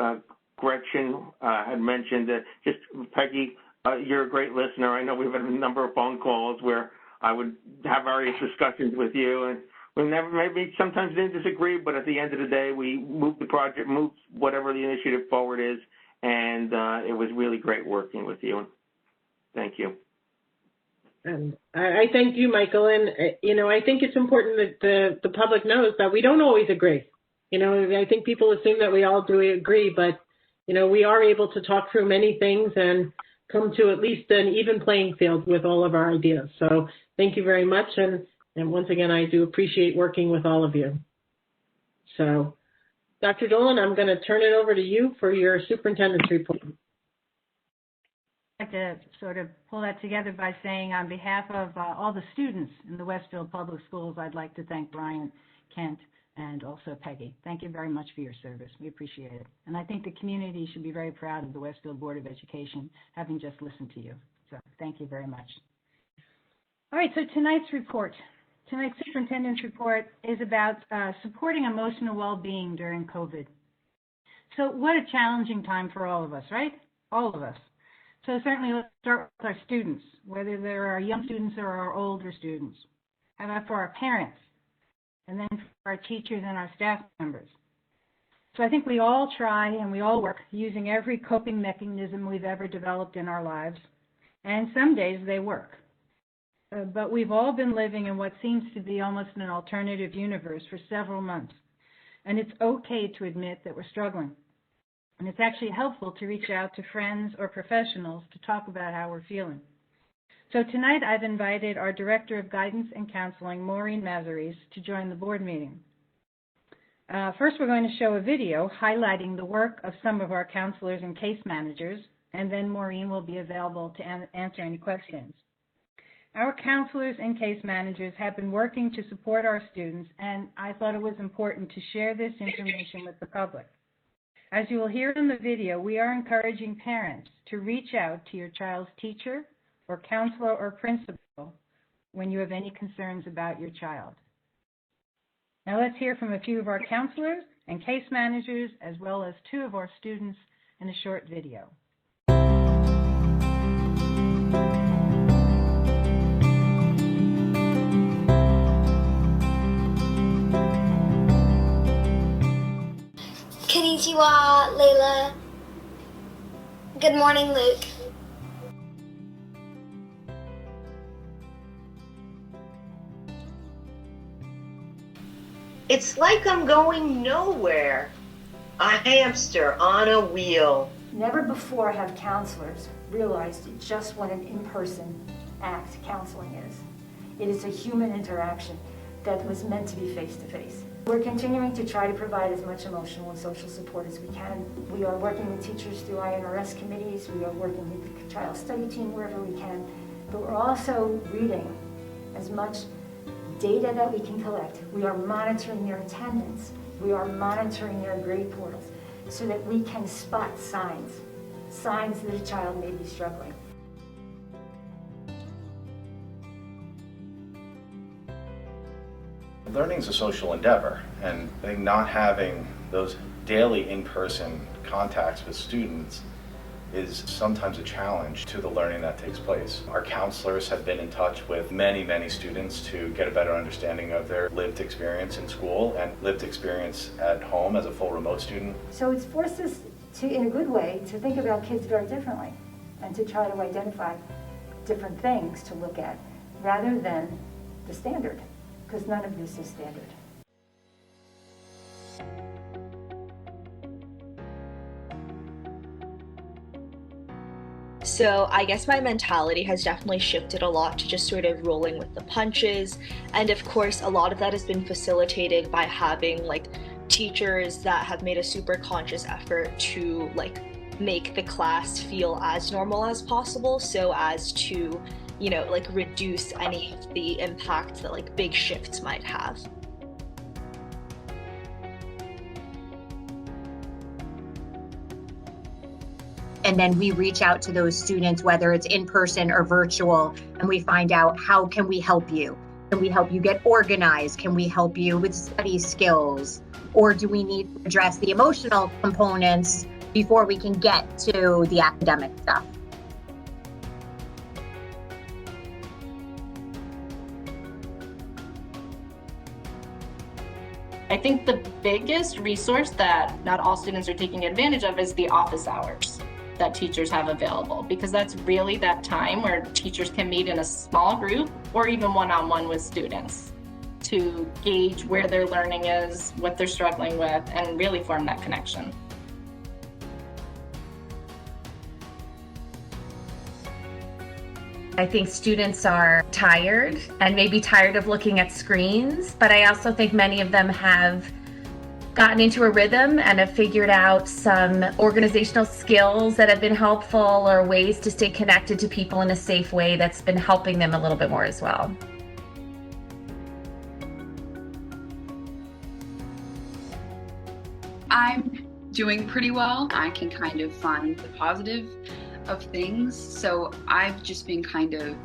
Gretchen had mentioned that just Peggy, you're a great listener. I know we've had a number of phone calls where I would have various discussions with you, and we never, maybe sometimes didn't disagree, but at the end of the day, we moved the project, moved whatever the initiative forward is, and it was really great working with you. Thank you. And I thank you, Michael. And, I think it's important that the public knows that we don't always agree. I think people assume that we all do agree, but, we are able to talk through many things and come to at least an even playing field with all of our ideas. So thank you very much. And once again, I do appreciate working with all of you. So, Dr. Dolan, I'm going to turn it over to you for your superintendent's report. I'd like to sort of pull that together by saying on behalf of all the students in the Westfield Public Schools, I'd like to thank Brian, Kent, and also Peggy. Thank you very much for your service. We appreciate it. And I think the community should be very proud of the Westfield Board of Education, having just listened to you. So thank you very much. All right, so tonight's superintendent's report is about supporting emotional well-being during COVID. So what a challenging time for all of us, right? All of us. So certainly let's start with our students, whether they're our young students or our older students. How about for our parents? And then for our teachers and our staff members. So I think we all try and we all work using every coping mechanism we've ever developed in our lives. And some days they work. But we've all been living in what seems to be almost an alternative universe for several months. And it's okay to admit that we're struggling. And it's actually helpful to reach out to friends or professionals to talk about how we're feeling. So tonight I've invited our Director of Guidance and Counseling, Maureen Mazaries, to join the board meeting. First, we're going to show a video highlighting the work of some of our counselors and case managers, and then Maureen will be available to answer any questions. Our counselors and case managers have been working to support our students, and I thought it was important to share this information with the public. As you will hear in the video, we are encouraging parents to reach out to your child's teacher or counselor or principal when you have any concerns about your child. Now let's hear from a few of our counselors and case managers, as well as 2 of our students in a short video. Konnichiwa, Layla. Good morning, Luke. It's like I'm going nowhere. A hamster on a wheel. Never before have counselors realized just what an in-person act counseling is. It is a human interaction that was meant to be face-to-face. We're continuing to try to provide as much emotional and social support as we can. We are working with teachers through INRS committees. We are working with the child study team wherever we can. But we're also reading as much data that we can collect. We are monitoring their attendance. We are monitoring their grade portals so that we can spot signs that a child may be struggling. Learning is a social endeavor, and I think not having those daily in-person contacts with students is sometimes a challenge to the learning that takes place. Our counselors have been in touch with many students to get a better understanding of their lived experience in school and lived experience at home as a full remote student. So it's forced us to, in a good way, to think about kids very differently. and to try to identify different things to look at rather than the standard, because none of this is standard. So I guess my mentality has definitely shifted a lot to just sort of rolling with the punches. And of course, a lot of that has been facilitated by having like teachers that have made a super conscious effort to like make the class feel as normal as possible, so as to, you know, like reduce any of the impact that like big shifts might have. And then we reach out to those students, whether it's in person or virtual, and we find out, how can we help you? Can we help you get organized? Can we help you with study skills? Or do we need to address the emotional components before we can get to the academic stuff? I think the biggest resource that not all students are taking advantage of is the office hours that teachers have available, because that's really that time where teachers can meet in a small group or even one-on-one with students to gauge where their learning is, what they're struggling with, and really form that connection. I think students are tired and maybe tired of looking at screens, but I also think many of them have gotten into a rhythm and have figured out some organizational skills that have been helpful, or ways to stay connected to people in a safe way that's been helping them a little bit more as well. I'm doing pretty well. I can kind of find the positive of things. So I've just been kind of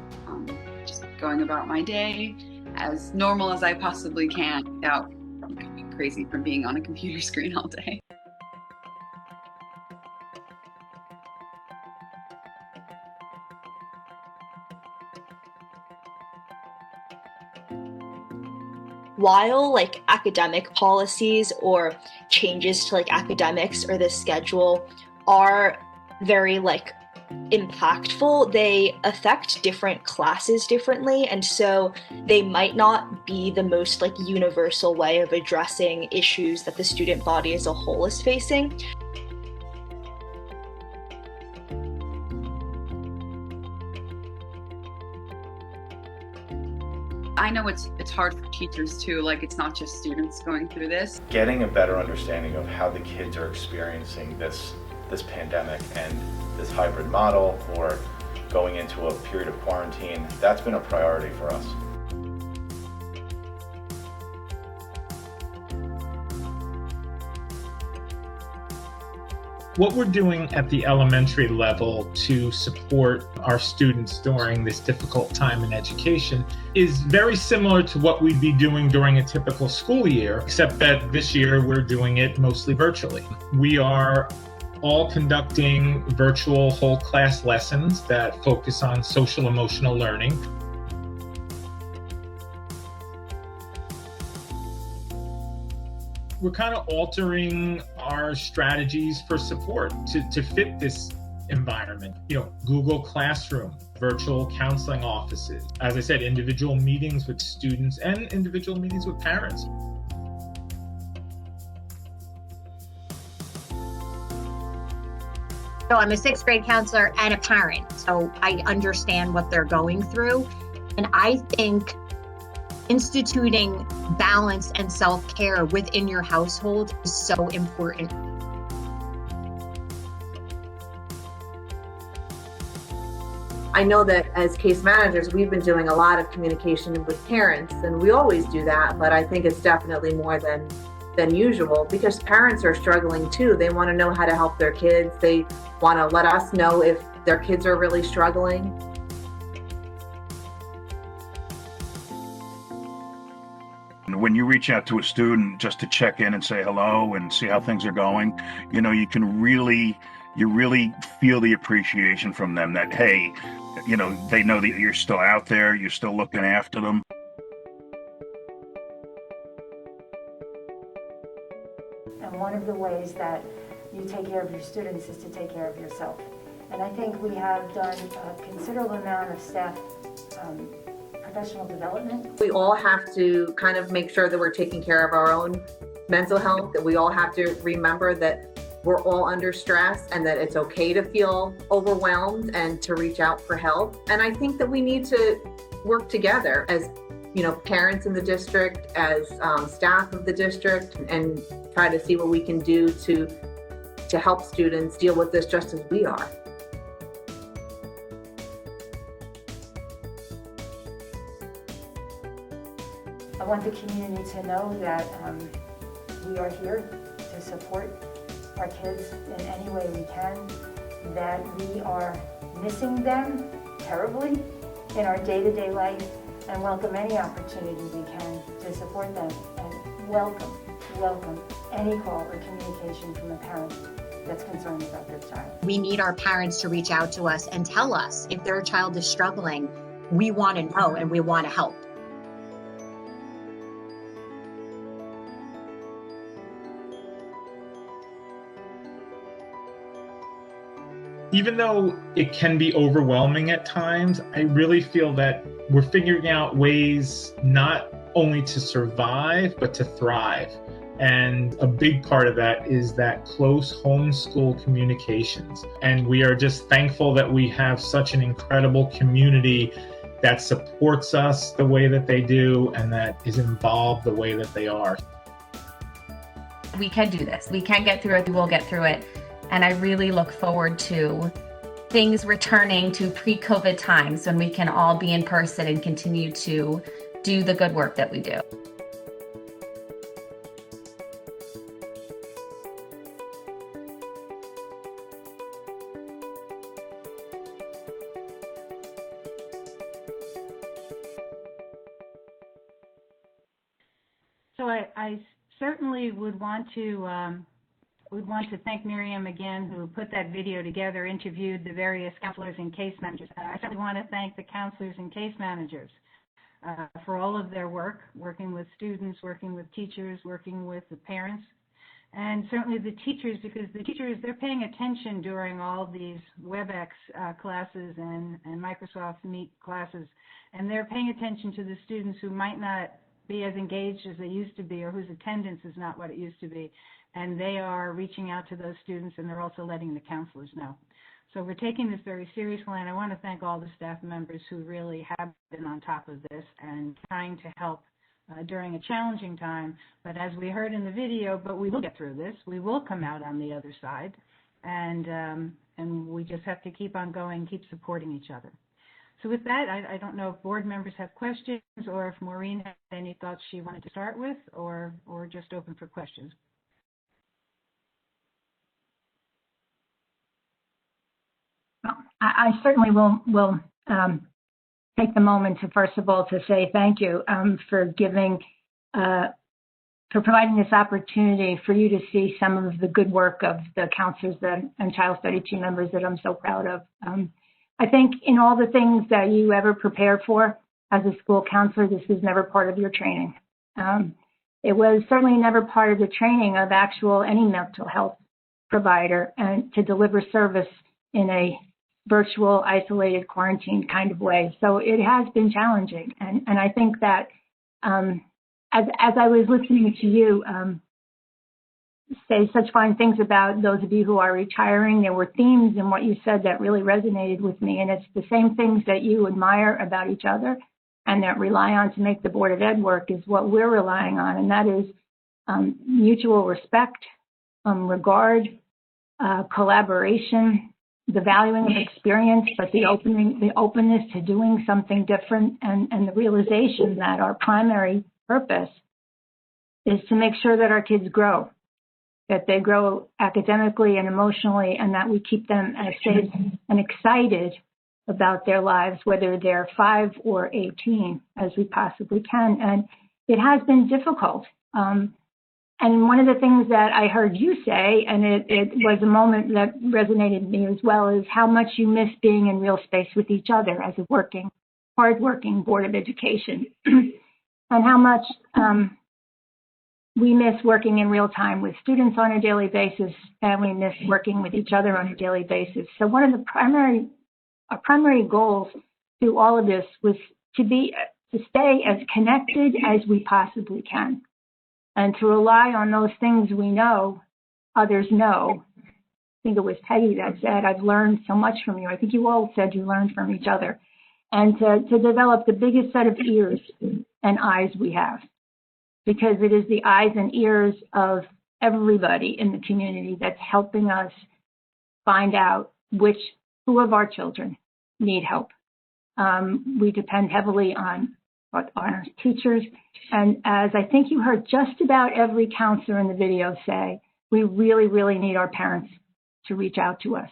just going about my day as normal as I possibly can without going crazy from being on a computer screen all day. While like academic policies or changes to like academics or the schedule are very like impactful, they affect different classes differently, and so they might not be the most like universal way of addressing issues that the student body as a whole is facing. I know it's hard for teachers too, like it's not just students going through this. Getting a better understanding of how the kids are experiencing this pandemic and this hybrid model, or going into a period of quarantine, that's been a priority for us. What we're doing at the elementary level to support our students during this difficult time in education is very similar to what we'd be doing during a typical school year, except that this year we're doing it mostly virtually. We are all conducting virtual whole class lessons that focus on social emotional learning. We're kind of altering our strategies for support to fit this environment. You know, Google Classroom, virtual counseling offices, as I said, individual meetings with students and individual meetings with parents. So I'm a 6th grade counselor and a parent, so I understand what they're going through. And I think instituting balance and self-care within your household is so important. I know that as case managers, we've been doing a lot of communication with parents, and we always do that, but I think it's definitely more than usual, because parents are struggling too. They want to know how to help their kids. They want to let us know if their kids are really struggling. When you reach out to a student just to check in and say hello and see how things are going, you know, you really feel the appreciation from them that, hey, you know, they know that you're still out there, you're still looking after them. And one of the ways that you take care of your students is to take care of yourself. And I think we have done a considerable amount of staff professional development. We all have to kind of make sure that we're taking care of our own mental health, that we all have to remember that we're all under stress and that it's okay to feel overwhelmed and to reach out for help. And I think that we need to work together as, you know, parents in the district, as staff of the district, and try to see what we can do to help students deal with this just as we are. I want the community to know that we are here to support our kids in any way we can, that we are missing them terribly in our day-to-day life, and welcome any opportunity we can to support them, and welcome any call or communication from a parent that's concerned about their child. We need our parents to reach out to us and tell us if their child is struggling. We want to know and we want to help. Even though it can be overwhelming at times, I really feel that we're figuring out ways not only to survive, but to thrive. And a big part of that is that close homeschool communications. And we are just thankful that we have such an incredible community that supports us the way that they do and that is involved the way that they are. We can do this. We can get through it. We will get through it. And I really look forward to things returning to pre-COVID times when we can all be in person and continue to do the good work that we do. So I certainly would want to thank Miriam again, who put that video together, interviewed the various counselors and case managers. I certainly want to thank the counselors and case managers for all of their work, working with students, working with teachers, working with the parents, and certainly the teachers, because the teachers, they're paying attention during all these WebEx classes and Microsoft Meet classes, and they're paying attention to the students who might not be as engaged as they used to be, or whose attendance is not what it used to be. And they are reaching out to those students, and they're also letting the counselors know. So we're taking this very seriously, and I want to thank all the staff members who really have been on top of this and trying to help during a challenging time. But as we heard in the video, but we will get through this. We will come out on the other side, and we just have to keep on going, keep supporting each other. So with that, I don't know if board members have questions, or if Maureen had any thoughts she wanted to start with, or just open for questions. I certainly will take the moment to, first of all, to say thank you for providing this opportunity for you to see some of the good work of the counselors and child study team members that I'm so proud of. I think in all the things that you ever prepare for as a school counselor, this was never part of your training. It was certainly never part of the training of any mental health provider, and to deliver service in a virtual, isolated, quarantine kind of way. So it has been challenging. And I think that as I was listening to you say such fine things about those of you who are retiring, there were themes in what you said that really resonated with me. And it's the same things that you admire about each other and that rely on to make the Board of Ed work is what we're relying on. And that is mutual respect, regard, collaboration, the valuing of experience, but the openness to doing something different, and the realization that our primary purpose is to make sure that our kids grow, that they grow academically and emotionally, and that we keep them as safe and excited about their lives, whether they're 5 or 18, as we possibly can. And it has been difficult. And one of the things that I heard you say, and it was a moment that resonated with me as well, is how much you miss being in real space with each other as a hard-working Board of Education, and how much we miss working in real time with students on a daily basis, and we miss working with each other on a daily basis. So one of the primary goals through all of this was to stay as connected as we possibly can, and to rely on those things we know others know. I think it was Peggy that said, "I've learned so much from you." I think you all said you learned from each other. And to develop the biggest set of ears and eyes we have, because it is the eyes and ears of everybody in the community that's helping us find out who of our children need help. We depend heavily on our teachers, and as I think you heard just about every counselor in the video say, we really, really need our parents to reach out to us.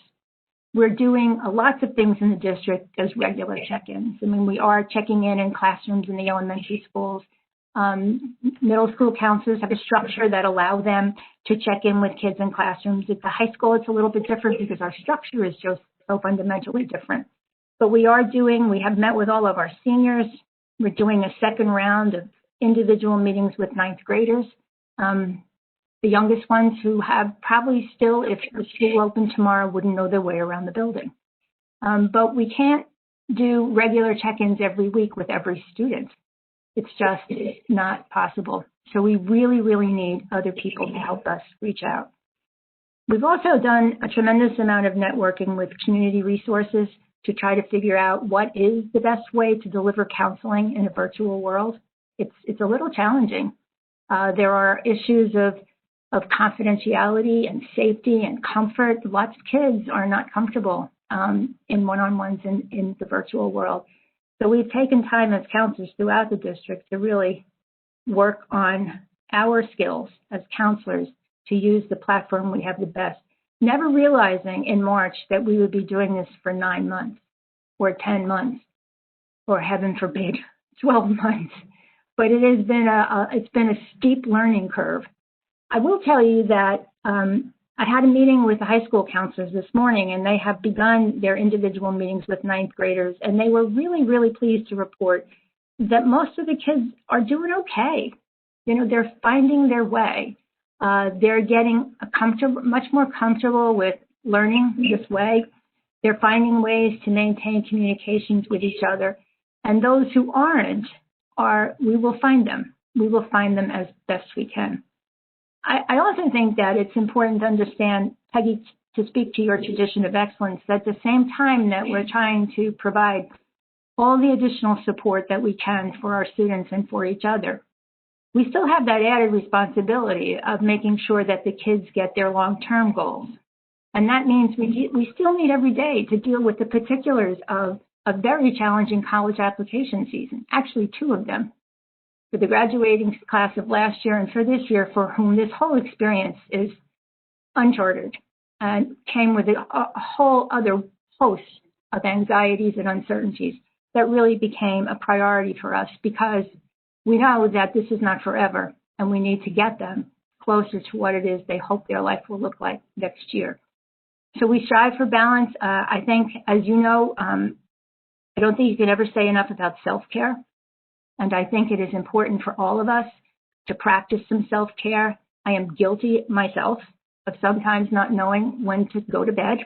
We're doing lots of things in the district as regular check-ins. I mean, we are checking in classrooms in the elementary schools. Middle school counselors have a structure that allow them to check in with kids in classrooms. At the high school, it's a little bit different because our structure is just so fundamentally different. But we have met with all of our seniors. We're doing a second round of individual meetings with ninth graders. The youngest ones who have probably still, if the school opened tomorrow, wouldn't know their way around the building. But we can't do regular check-ins every week with every student. It's just not possible. So we really, really need other people to help us reach out. We've also done a tremendous amount of networking with community resources to try to figure out what is the best way to deliver counseling in a virtual world. It's a little challenging. There are issues of confidentiality and safety and comfort. Lots of kids are not comfortable in one-on-ones in the virtual world. So we've taken time as counselors throughout the district to really work on our skills as counselors to use the platform we have the best, never realizing in March that we would be doing this for 9 months or 10 months or, heaven forbid, 12 months. But it's been a steep learning curve. I will tell you that I had a meeting with the high school counselors this morning, and they have begun their individual meetings with ninth graders, and they were really, really pleased to report that most of the kids are doing okay. You know, they're finding their way. They're getting much more comfortable with learning this way. They're finding ways to maintain communications with each other. And those who aren't, we will find them. We will find them as best we can. I also think that it's important to understand, Peggy, to speak to your tradition of excellence, that at the same time that we're trying to provide all the additional support that we can for our students and for each other, we still have that added responsibility of making sure that the kids get their long-term goals. And that means we still need every day to deal with the particulars of a very challenging college application season, actually 2 of them, for the graduating class of last year and for this year, for whom this whole experience is uncharted and came with a whole other host of anxieties and uncertainties that really became a priority for us, because we know that this is not forever and we need to get them closer to what it is they hope their life will look like next year. So we strive for balance. I think, as you know, I don't think you can ever say enough about self-care. And I think it is important for all of us to practice some self-care. I am guilty myself of sometimes not knowing when to go to bed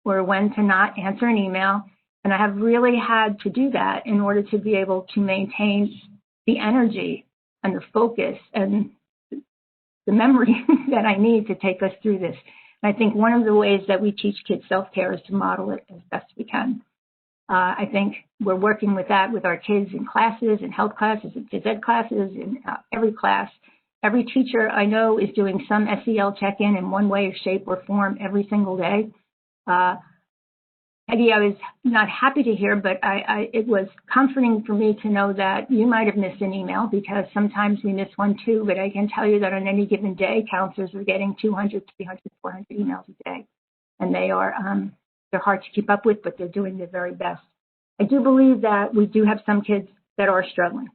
or when to not answer an email. And I have really had to do that in order to be able to maintain the energy and the focus and the memory that I need to take us through this. And I think one of the ways that we teach kids self-care is to model it as best we can. I think we're working with that with our kids in classes, in health classes, in phys ed classes, in every class. Every teacher I know is doing some SEL check-in in one way or shape or form every single day. Peggy, I was not happy to hear, but it was comforting for me to know that you might have missed an email, because sometimes we miss one too, but I can tell you that on any given day, counselors are getting 200, 300, 400 emails a day. And they're hard to keep up with, but they're doing their very best. I do believe that we do have some kids that are struggling.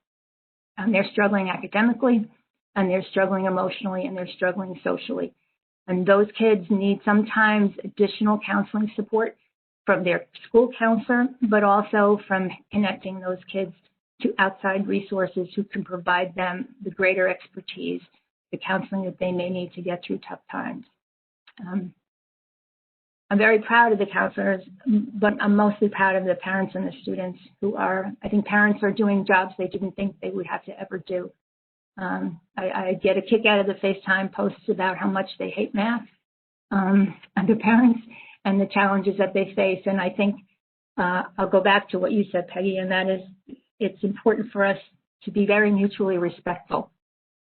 And they're struggling academically, and they're struggling emotionally, and they're struggling socially. And those kids need sometimes additional counseling support from their school counselor, but also from connecting those kids to outside resources who can provide them the greater expertise the counseling that they may need to get through tough times. I'm very proud of the counselors, but I'm mostly proud of the parents and the students who are, I think parents are doing jobs they didn't think they would have to ever do. I get a kick out of the FaceTime posts about how much they hate math, and the parents and the challenges that they face. And I think I'll go back to what you said, Peggy, and that is it's important for us to be very mutually respectful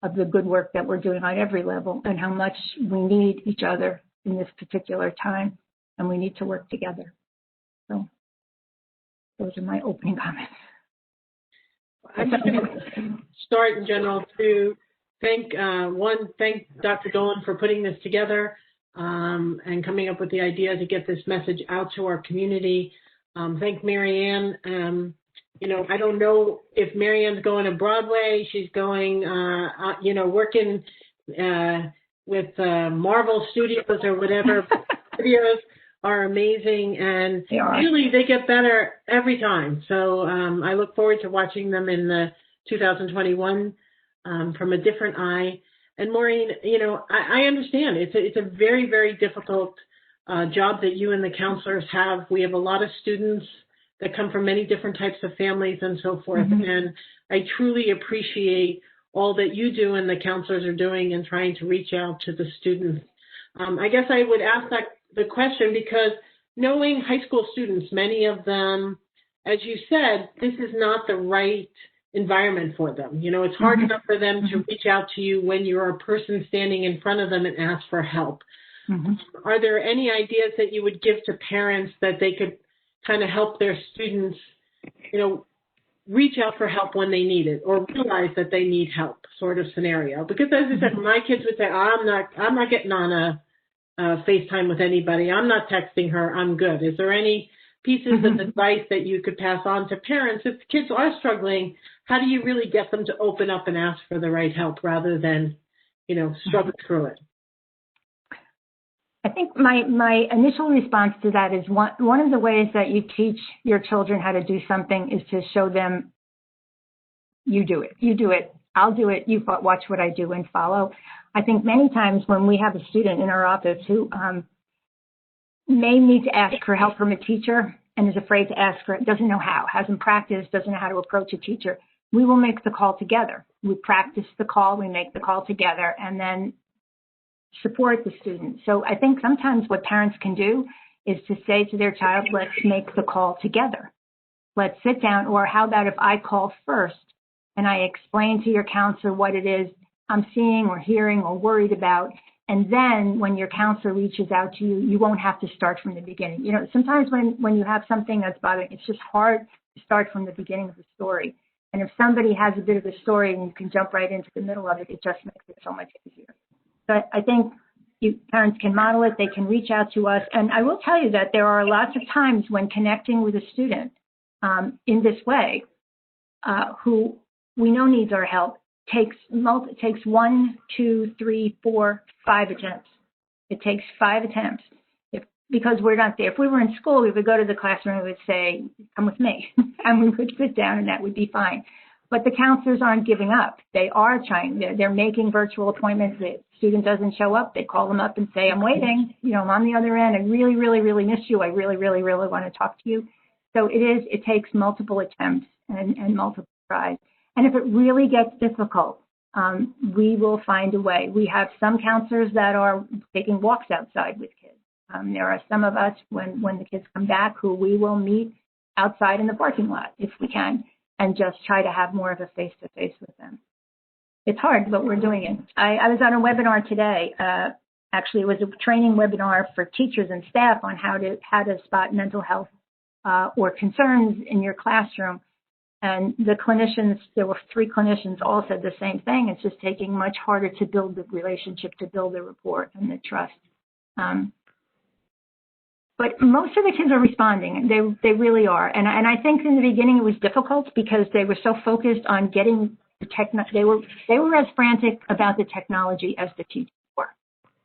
of the good work that we're doing on every level and how much we need each other in this particular time, and we need to work together. So those are my opening comments. I'm just going to start in general to thank Dr. Dolan for putting this together and coming up with the idea to get this message out to our community. Thank Mary Ann. I don't know if Mary Ann's going to Broadway. She's going, working with Marvel Studios or whatever. Videos are amazing, and really they get better every time. So I look forward to watching them in the 2021 from a different eye. And Maureen, I understand it's a very, very difficult job that you and the counselors have. We have a lot of students that come from many different types of families and so forth. Mm-hmm. And I truly appreciate all that you do and the counselors are doing in trying to reach out to the students. I guess I would ask the question because knowing high school students, many of them, as you said, this is not the right environment for them. It's hard enough for them to reach out to you when you're a person standing in front of them and ask for help. Mm-hmm. Are there any ideas that you would give to parents that they could kind of help their students, reach out for help when they need it or realize that they need help sort of scenario? Because as I said, my kids would say, I'm not getting on a FaceTime with anybody. I'm not texting her. I'm good. Is there any pieces of advice that you could pass on to parents if kids are struggling? How do you really get them to open up and ask for the right help rather than, struggle through it? I think my initial response to that is one of the ways that you teach your children how to do something is to show them you do it, I'll do it, you watch what I do and follow. I think many times when we have a student in our office who may need to ask for help from a teacher and is afraid to ask for it, doesn't know how, hasn't practiced, doesn't know how to approach a teacher, we will make the call together. We practice the call, we make the call together, and then support the student. So I think sometimes what parents can do is to say to their child, let's make the call together. Let's sit down, or how about if I call first and I explain to your counselor what it is I'm seeing or hearing or worried about, and then when your counselor reaches out to you, you won't have to start from the beginning. Sometimes when you have something that's bothering, it's just hard to start from the beginning of the story. And if somebody has a bit of a story and you can jump right into the middle of it, it just makes it so much easier. But I think parents can model it. They can reach out to us. And I will tell you that there are lots of times when connecting with a student in this way, who we know needs our help, takes 1, 2, 3, 4, 5 attempts. It takes 5 attempts because we're not there. If we were in school, we would go to the classroom and we would say, come with me, and we would sit down and that would be fine. But the counselors aren't giving up. They are trying. They're making virtual appointments. The student doesn't show up. They call them up and say, I'm waiting. I'm on the other end. I really, really, really miss you. I really, really, really want to talk to you. So it takes multiple attempts and multiple tries. And if it really gets difficult, we will find a way. We have some counselors that are taking walks outside with kids. There are some of us, when the kids come back, who we will meet outside in the parking lot if we can, and just try to have more of a face-to-face with them. It's hard, but we're doing it. I was on a webinar today. Actually, it was a training webinar for teachers and staff on how to spot mental health or concerns in your classroom. And the clinicians, there were 3 clinicians, all said the same thing. It's just taking much harder to build the relationship, to build the rapport and the trust. But most of the kids are responding. They really are. And I think in the beginning it was difficult because they were so focused on getting the they were as frantic about the technology as the teachers were.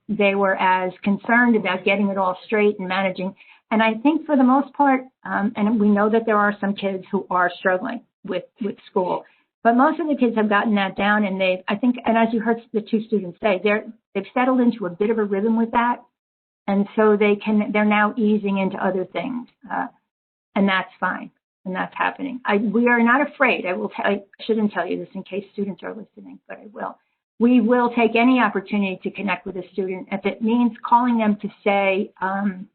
They were as concerned about getting it all straight and managing. And I think for the most part, and we know that there are some kids who are struggling with school, But most of the kids have gotten that down, and I think, and as you heard the two students say, they've settled into a bit of a rhythm with that, and so they're now easing into other things, and that's fine, and that's happening. We are not afraid. I shouldn't tell you this in case students are listening, but I will. We will take any opportunity to connect with a student if it means calling them to say, I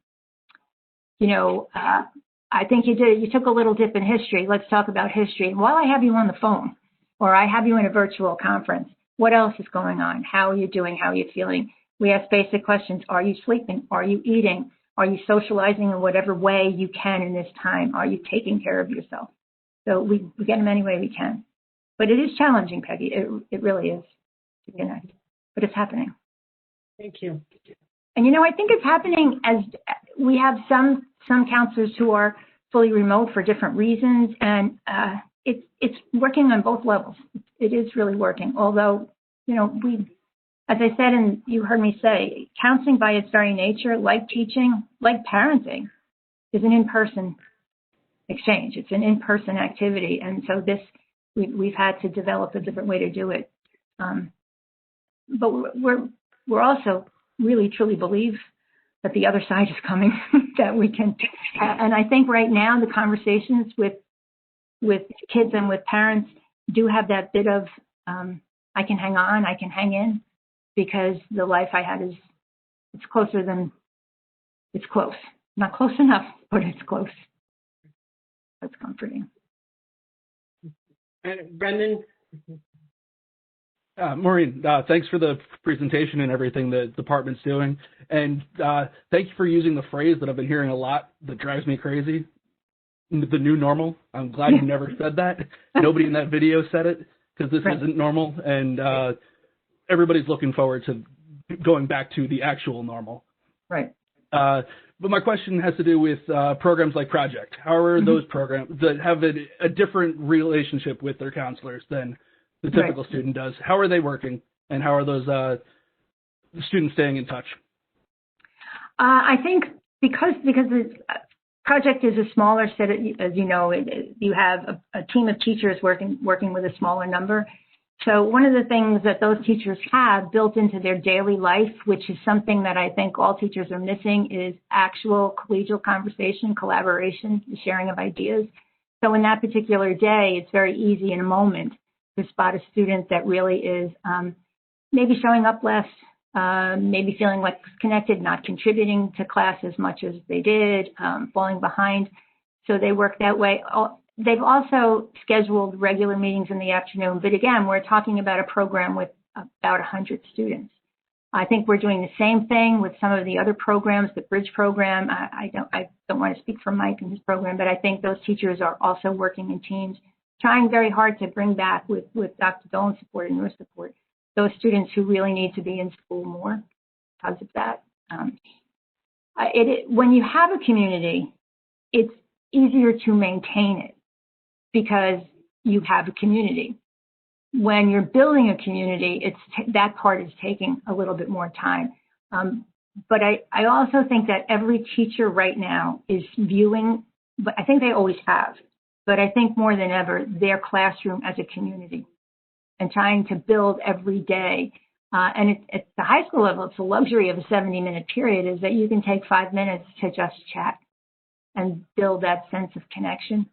think you took a little dip in history. Let's talk about history. And while I have you on the phone, or I have you in a virtual conference, what else is going on? How are you doing? How are you feeling? We ask basic questions. Are you sleeping? Are you eating? Are you socializing in whatever way you can in this time? Are you taking care of yourself? So we get them any way we can. But it is challenging, Peggy. It really is to connect. But it's happening. Thank you. And, I think it's happening as we have some counselors who are fully remote for different reasons, and it's working on both levels. It is really working. Although, as I said, and you heard me say, counseling by its very nature, like teaching, like parenting, is an in-person exchange. It's an in-person activity, and so we've had to develop a different way to do it. But we're also really truly believe that the other side is coming, that we can, and I think right now the conversations with kids and with parents do have that bit of, I can hang on, I can hang in, because the life I had it's closer than, it's close. Not close enough, but it's close. That's comforting. Brendan? Maureen, thanks for the presentation and everything the department's doing. And thank you for using the phrase that I've been hearing a lot that drives me crazy, the new normal. I'm glad you never said that. Nobody in that video said it, because this isn't normal. And everybody's looking forward to going back to the actual normal. Right. But my question has to do with programs like Project. How are those programs that have a different relationship with their counselors than the typical student does? How are they working, and how are those students staying in touch? I think because the project is a smaller set, as you know, you have a team of teachers working with a smaller number. So one of the things that those teachers have built into their daily life, which is something that I think all teachers are missing, is actual collegial conversation, collaboration, the sharing of ideas. So in that particular day, it's very easy in a moment to spot a student that really is maybe showing up less, maybe feeling like connected, not contributing to class as much as they did, falling behind. So they work that way. They've also scheduled regular meetings in the afternoon. But again, we're talking about a program with about 100 students. I think we're doing the same thing with some of the other programs, the Bridge program. I don't want to speak for Mike and his program, but I think those teachers are also working in teams, trying very hard to bring back with Dr. Dolan's support and your support, those students who really need to be in school more because of that. When you have a community, it's easier to maintain it because you have a community. When you're building a community, that part is taking a little bit more time. But I also think that every teacher right now is viewing, but I think they always have, but I think more than ever, their classroom as a community and trying to build every day. And at the high school level, it's the luxury of a 70-minute period is that you can take 5 minutes to just chat and build that sense of connection.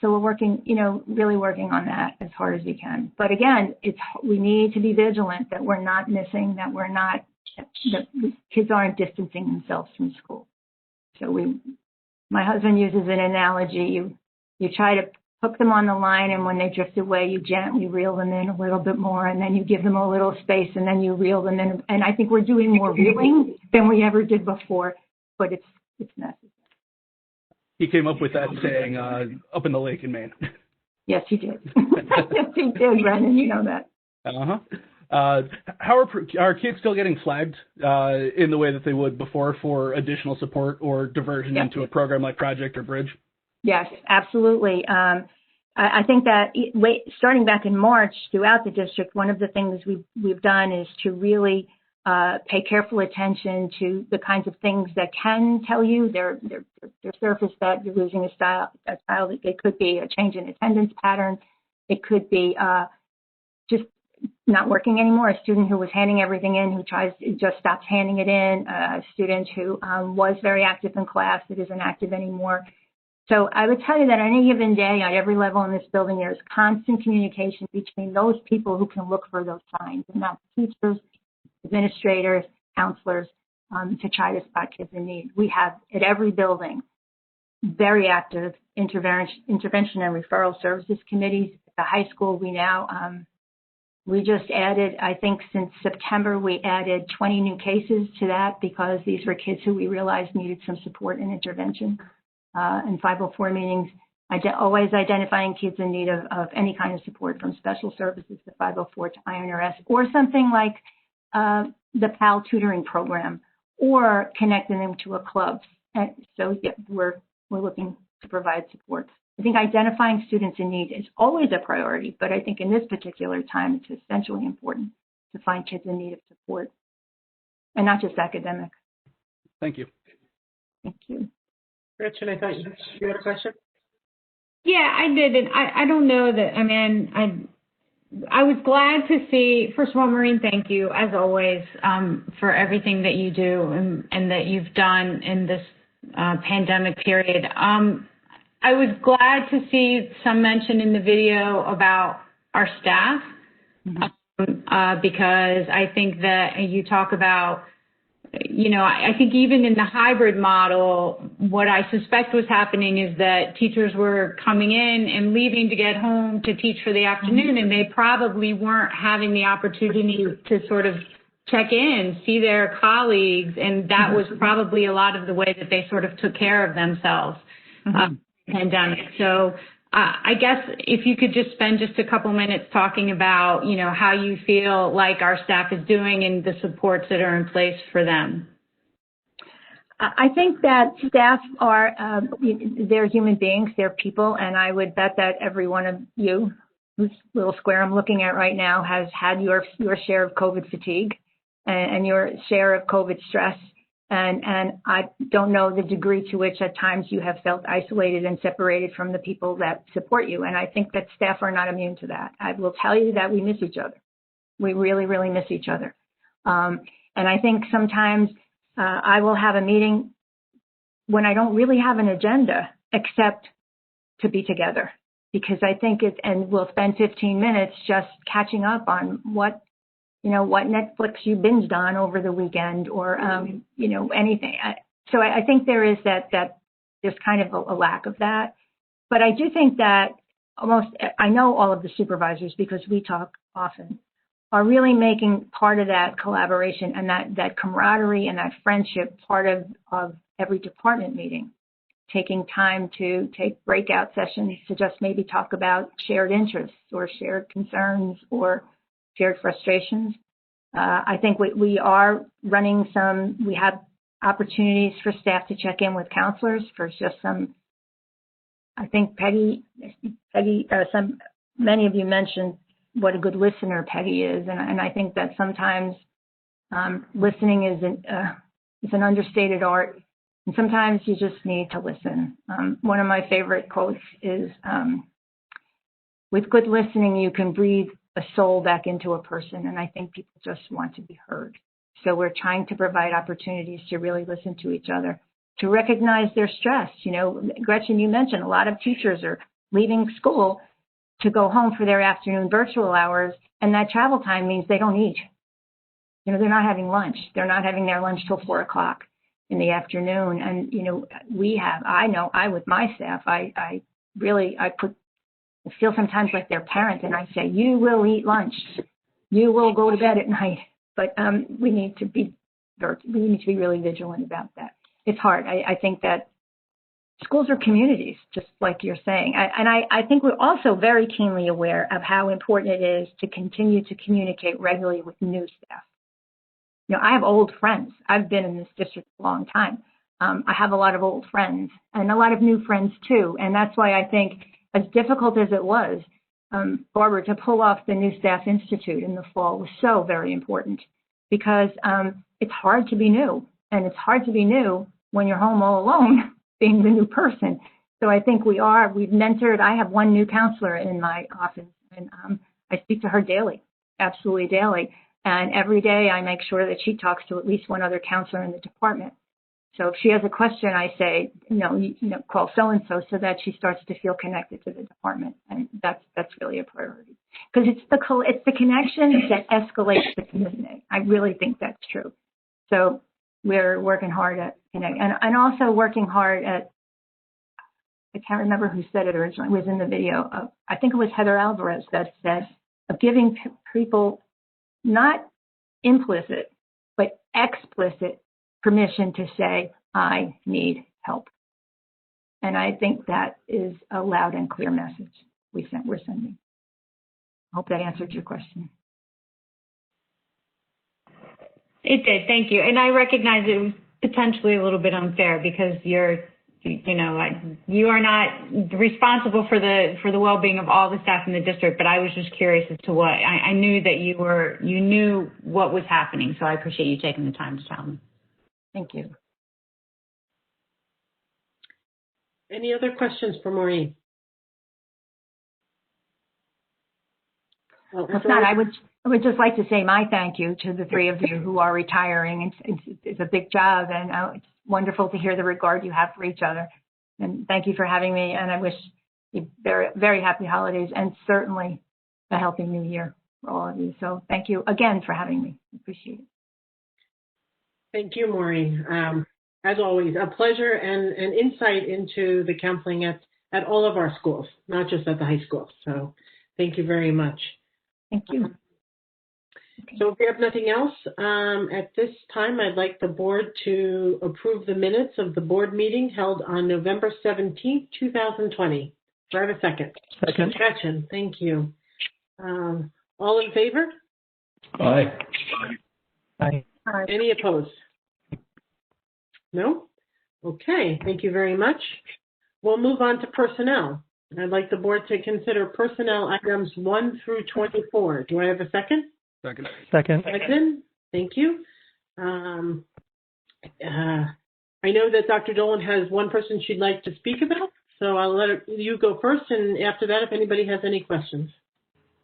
So we're working, really working on that as hard as we can. But again, we need to be vigilant that we're not missing, that kids aren't distancing themselves from school. So my husband uses an analogy. You try to hook them on the line, and when they drift away, you gently reel them in a little bit more, and then you give them a little space, and then you reel them in. And I think we're doing more reeling than we ever did before, but it's necessary. He came up with that saying up in the lake in Maine. Yes, he did. Yes, he did, Brendan. You know that. How are kids still getting flagged in the way that they would before for additional support or diversion into a program like Project or Bridge? Yes, absolutely. I think that starting back in March throughout the district, one of the things we've done is to really pay careful attention to the kinds of things that can tell you their surface that you're losing a child. It could be a change in attendance pattern. It could be just not working anymore, a student who was handing everything in, who just stops handing it in, a student who was very active in class that isn't active anymore. So I would tell you that on any given day, at every level in this building, there's constant communication between those people who can look for those signs, and that's teachers, administrators, counselors, to try to spot kids in need. We have at every building very active intervention and referral services committees. At the high school, we just added, I think since September, we added 20 new cases to that because these were kids who we realized needed some support and intervention. In 504 meetings, always identifying kids in need of any kind of support, from special services to 504 to INRS, or something like the PAL tutoring program, or connecting them to a club. And so yeah, we're looking to provide support. I think identifying students in need is always a priority, but I think in this particular time, it's essentially important to find kids in need of support, and not just academic. Thank you. Thank you. Gretchen, I thought you had a question? Yeah, I did. And I don't know that, I mean, I was glad to see, first of all, Maureen, thank you, as always, for everything that you do and that you've done in this pandemic period. I was glad to see some mention in the video about our staff, because I think that you talk about, I think even in the hybrid model, what I suspect was happening is that teachers were coming in and leaving to get home to teach for the afternoon, and they probably weren't having the opportunity to sort of check in, see their colleagues, and that was probably a lot of the way that they sort of took care of themselves pandemic. So I guess if you could just spend just a couple minutes talking about, how you feel like our staff is doing and the supports that are in place for them. I think that staff are, they're human beings, they're people, and I would bet that every one of you, whose little square I'm looking at right now, has had your share of COVID fatigue and your share of COVID stress. And I don't know the degree to which at times you have felt isolated and separated from the people that support you. And I think that staff are not immune to that. I will tell you that we miss each other. We really, really miss each other. And I think sometimes I will have a meeting when I don't really have an agenda except to be together, because I think and we'll spend 15 minutes just catching up on what Netflix you binged on over the weekend, or, anything. So I think there is that there's kind of a lack of that. But I do think that I know all of the supervisors, because we talk often, are really making part of that collaboration and that camaraderie and that friendship part of every department meeting, taking time to take breakout sessions to just maybe talk about shared interests or shared concerns or shared frustrations. I think we are running we have opportunities for staff to check in with counselors for just some, I think many of you mentioned what a good listener Peggy is. And I think that sometimes listening is an understated art. And sometimes you just need to listen. One of my favorite quotes is, with good listening, you can breathe a soul back into a person. And I think people just want to be heard. So we're trying to provide opportunities to really listen to each other, to recognize their stress. Gretchen, you mentioned a lot of teachers are leaving school to go home for their afternoon virtual hours. And that travel time means they don't eat. They're not having lunch. They're not having their lunch till 4 o'clock in the afternoon. And, I with my staff, I feel sometimes like their parent, and I say, you will eat lunch, you will go to bed at night. But we need to be really vigilant about that. It's hard. I think that schools are communities, just like you're saying. I think we're also very keenly aware of how important it is to continue to communicate regularly with new staff. I have old friends. I've been in this district a long time. I have a lot of old friends and a lot of new friends too. And that's why I think, as difficult as it was, Barbara, to pull off the New Staff Institute in the fall was so very important, because it's hard to be new, and it's hard to be new when you're home all alone being the new person. So I think we've mentored. I have one new counselor in my office, And I speak to her daily, absolutely daily. And every day I make sure that she talks to at least one other counselor in the department. So if she has a question, I say, call so-and-so so that she starts to feel connected to the department. And that's really a priority. Because it's the connection that escalates the commitment. I really think that's true. So we're working hard at connect and also working hard at, I can't remember who said it originally, it was in the video. I think it was Heather Alvarez that said of giving people not implicit, but explicit permission to say, I need help. And I think that is a loud and clear message we're sending. I hope that answered your question. It did, thank you. And I recognize it was potentially a little bit unfair because you are not responsible for the well-being of all the staff in the district, but I was just curious as to what, I knew that you knew what was happening, so I appreciate you taking the time to tell me. Thank you. Any other questions for Maureen? Well, if not, I would just like to say my thank you to the three of you who are retiring. It's a big job, and it's wonderful to hear the regard you have for each other. And thank you for having me, and I wish you very, very happy holidays and certainly a healthy new year for all of you. So thank you again for having me. Appreciate it. Thank you, Maureen. As always, a pleasure and an insight into the counseling at all of our schools, not just at the high school. So thank you very much. Thank you. So if we have nothing else, at this time, I'd like the board to approve the minutes of the board meeting held on November 17th, 2020. Do I have a second? Second. Gretchen, thank you. All in favor? Aye. Aye. Any opposed? No? Okay, thank you very much. We'll move on to personnel. I'd like the board to consider personnel items 1 through 24. Do I have a second? Second. Second. Thank you. I know that Dr. Dolan has one person she'd like to speak about, so I'll let you go first, and after that, if anybody has any questions.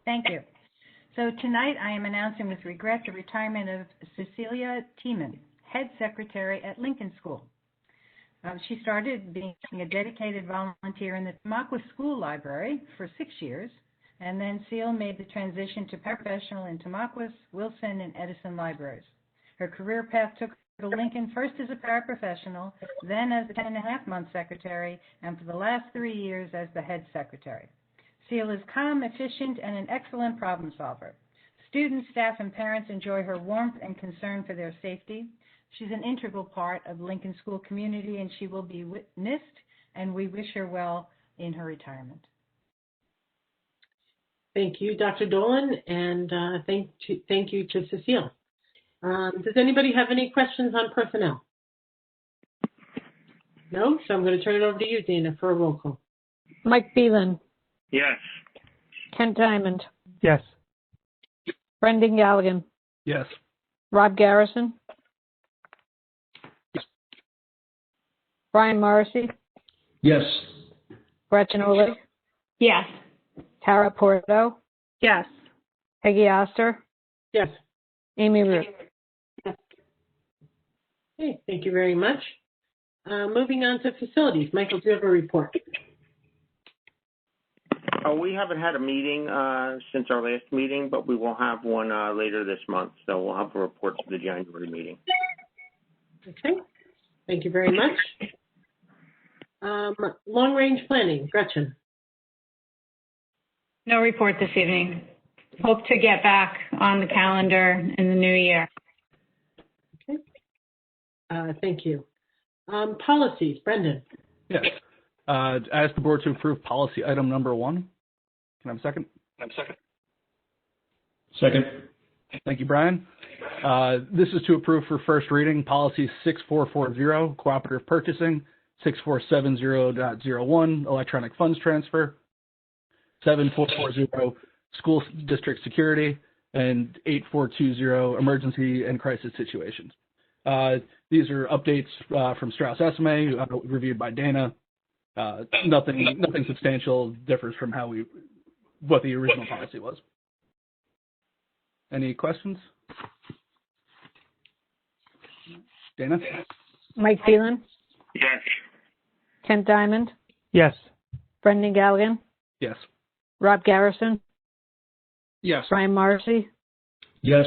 Thank you. So tonight I am announcing with regret the retirement of Cecilia Tiemann, Head Secretary at Lincoln School. She started being a dedicated volunteer in the Tamaqua School Library for 6 years, and then Seal made the transition to paraprofessional in Tamaqua, Wilson, and Edison libraries. Her career path took her to Lincoln first as a paraprofessional, then as the 10.5-month secretary, and for the last 3 years as the head secretary. Seal is calm, efficient, and an excellent problem solver. Students, staff, and parents enjoy her warmth and concern for their safety. She's an integral part of Lincoln School community, and she will be missed, and we wish her well in her retirement. Thank you, Dr. Dolan, and thank you to Cecile. Does anybody have any questions on personnel? No? So I'm going to turn it over to you, Dana, for a roll call. Mike Beelan. Yes. Kent Diamond. Yes. Brendan Galligan. Yes. Rob Garrison. Brian Morrissey. Yes. Gretchen Oleg. Yes. Tara Porto. Yes. Peggy Oster. Yes. Amy Root. Yes. Okay, thank you very much. Moving on to facilities. Michael, do you have a report? We haven't had a meeting since our last meeting, but we will have one later this month. So we'll have a report to the January meeting. Okay, thank you very much. Long-range planning, Gretchen. No report this evening. Hope to get back on the calendar in the new year. Okay. Thank you. Policies, Brendan. Yes. Ask the board to approve policy item number 1. Can I have a second? Second. Thank you, Brian. This is to approve for first reading policy 6440, cooperative purchasing, 6470.01, electronic funds transfer, 7440, school district security, and 8420, emergency and crisis situations. These are updates from Strauss Esme, reviewed by Dana. Nothing substantial differs from how we what the original policy was. Any questions? Dana? Mike Phelan, Yes. Kent Diamond, Yes. Brendan Galligan, Yes. Rob Garrison, Yes. Brian Morrissey, Yes.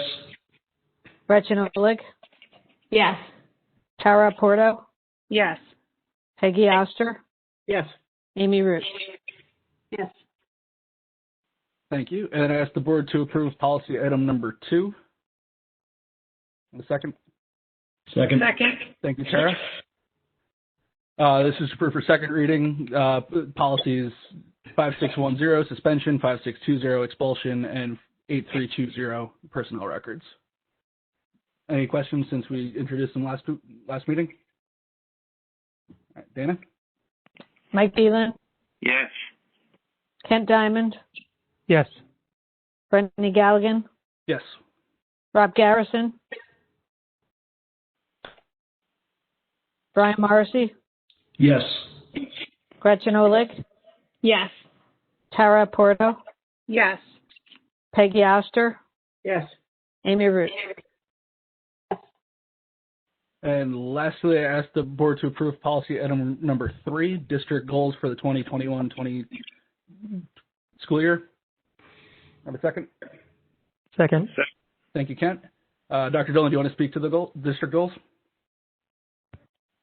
Gretchen Oleg, Yes. Tara Porto, Yes. Peggy Oster, Yes. Amy Root. Yes. Thank you. And I ask the board to approve policy item number 2. A second. Second. Thank you, Tara. This is approved for second reading. Policies 5610, suspension, 5620, expulsion, and 8320, personnel records. Any questions since we introduced them last meeting? All right, Dana? Mike Phelan, Yes. Kent Diamond, Yes. Brendan Galligan, Yes. Rob Garrison, Brian Morrissey, Yes. Gretchen Oleg, Yes. Tara Porto, Yes. Peggy Oster, Yes. Amy Root. And lastly, I ask the board to approve policy item number 3, district goals for the 2021-20 school year. Have a second? Second. Thank you, Kent. Dr. Dillon, do you want to speak to the district goals?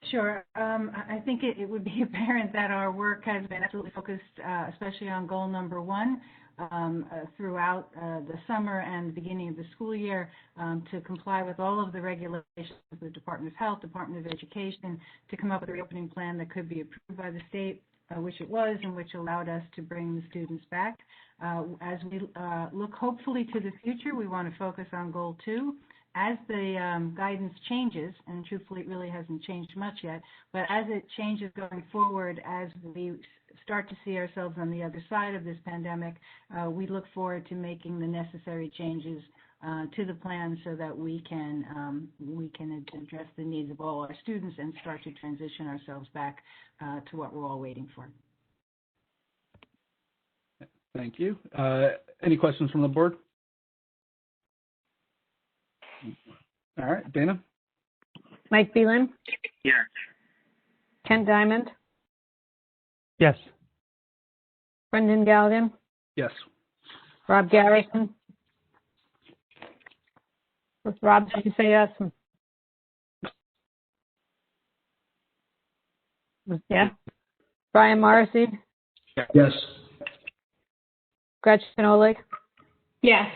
Sure. I think it would be apparent that our work has been absolutely focused, especially on goal number 1, throughout the summer and the beginning of the school year, to comply with all of the regulations of the Department of Health, Department of Education, to come up with a reopening plan that could be approved by the state, which it was, and which allowed us to bring the students back. As we look hopefully to the future, we want to focus on goal 2. As the guidance changes, and truthfully it really hasn't changed much yet, but as it changes going forward, as we start to see ourselves on the other side of this pandemic, we look forward to making the necessary changes to the plan so that we can address the needs of all our students and start to transition ourselves back to what we're all waiting for. Thank you. Any questions from the board? All right, Dana? Mike Phelan, Yes. Kent Diamond, Yes. Brendan Galligan, Yes. Rob Garrison. Rob, did you say yes? Yeah. Brian Morrissey, Yes. Gretchen Oleg, Yes.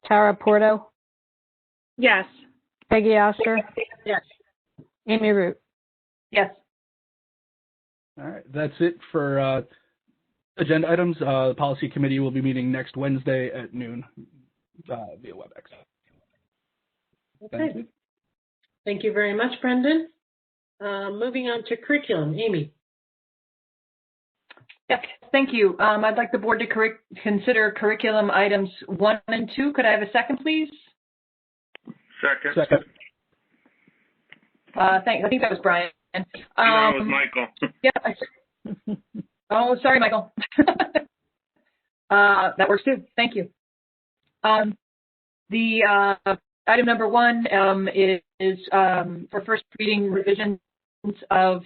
Tara Porto, Yes. Peggy Oster, Yes. Amy Root. Yes. All right, that's it for agenda items. The policy committee will be meeting next Wednesday at noon via WebEx. Thank you. Thank you very much, Brendan. Moving on to curriculum. Amy. Yes, thank you. I'd like the board to consider curriculum items 1 and 2. Could I have a second, please? Second. I think that was Brian. No, it was Michael. Yeah. Oh, sorry, Michael. That works too. Thank you. The item number 1 is for first reading revisions of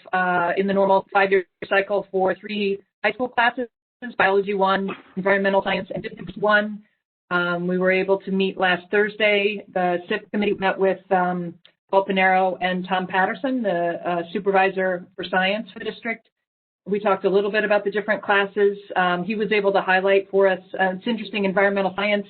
in the normal 5-year cycle for 3 high school classes: biology 1, environmental science, and physics 1. We were able to meet last Thursday. The SIP committee met with Paul Pinero and Tom Patterson, the supervisor for science for the district. We talked a little bit about the different classes. He was able to highlight for us, it's interesting, environmental science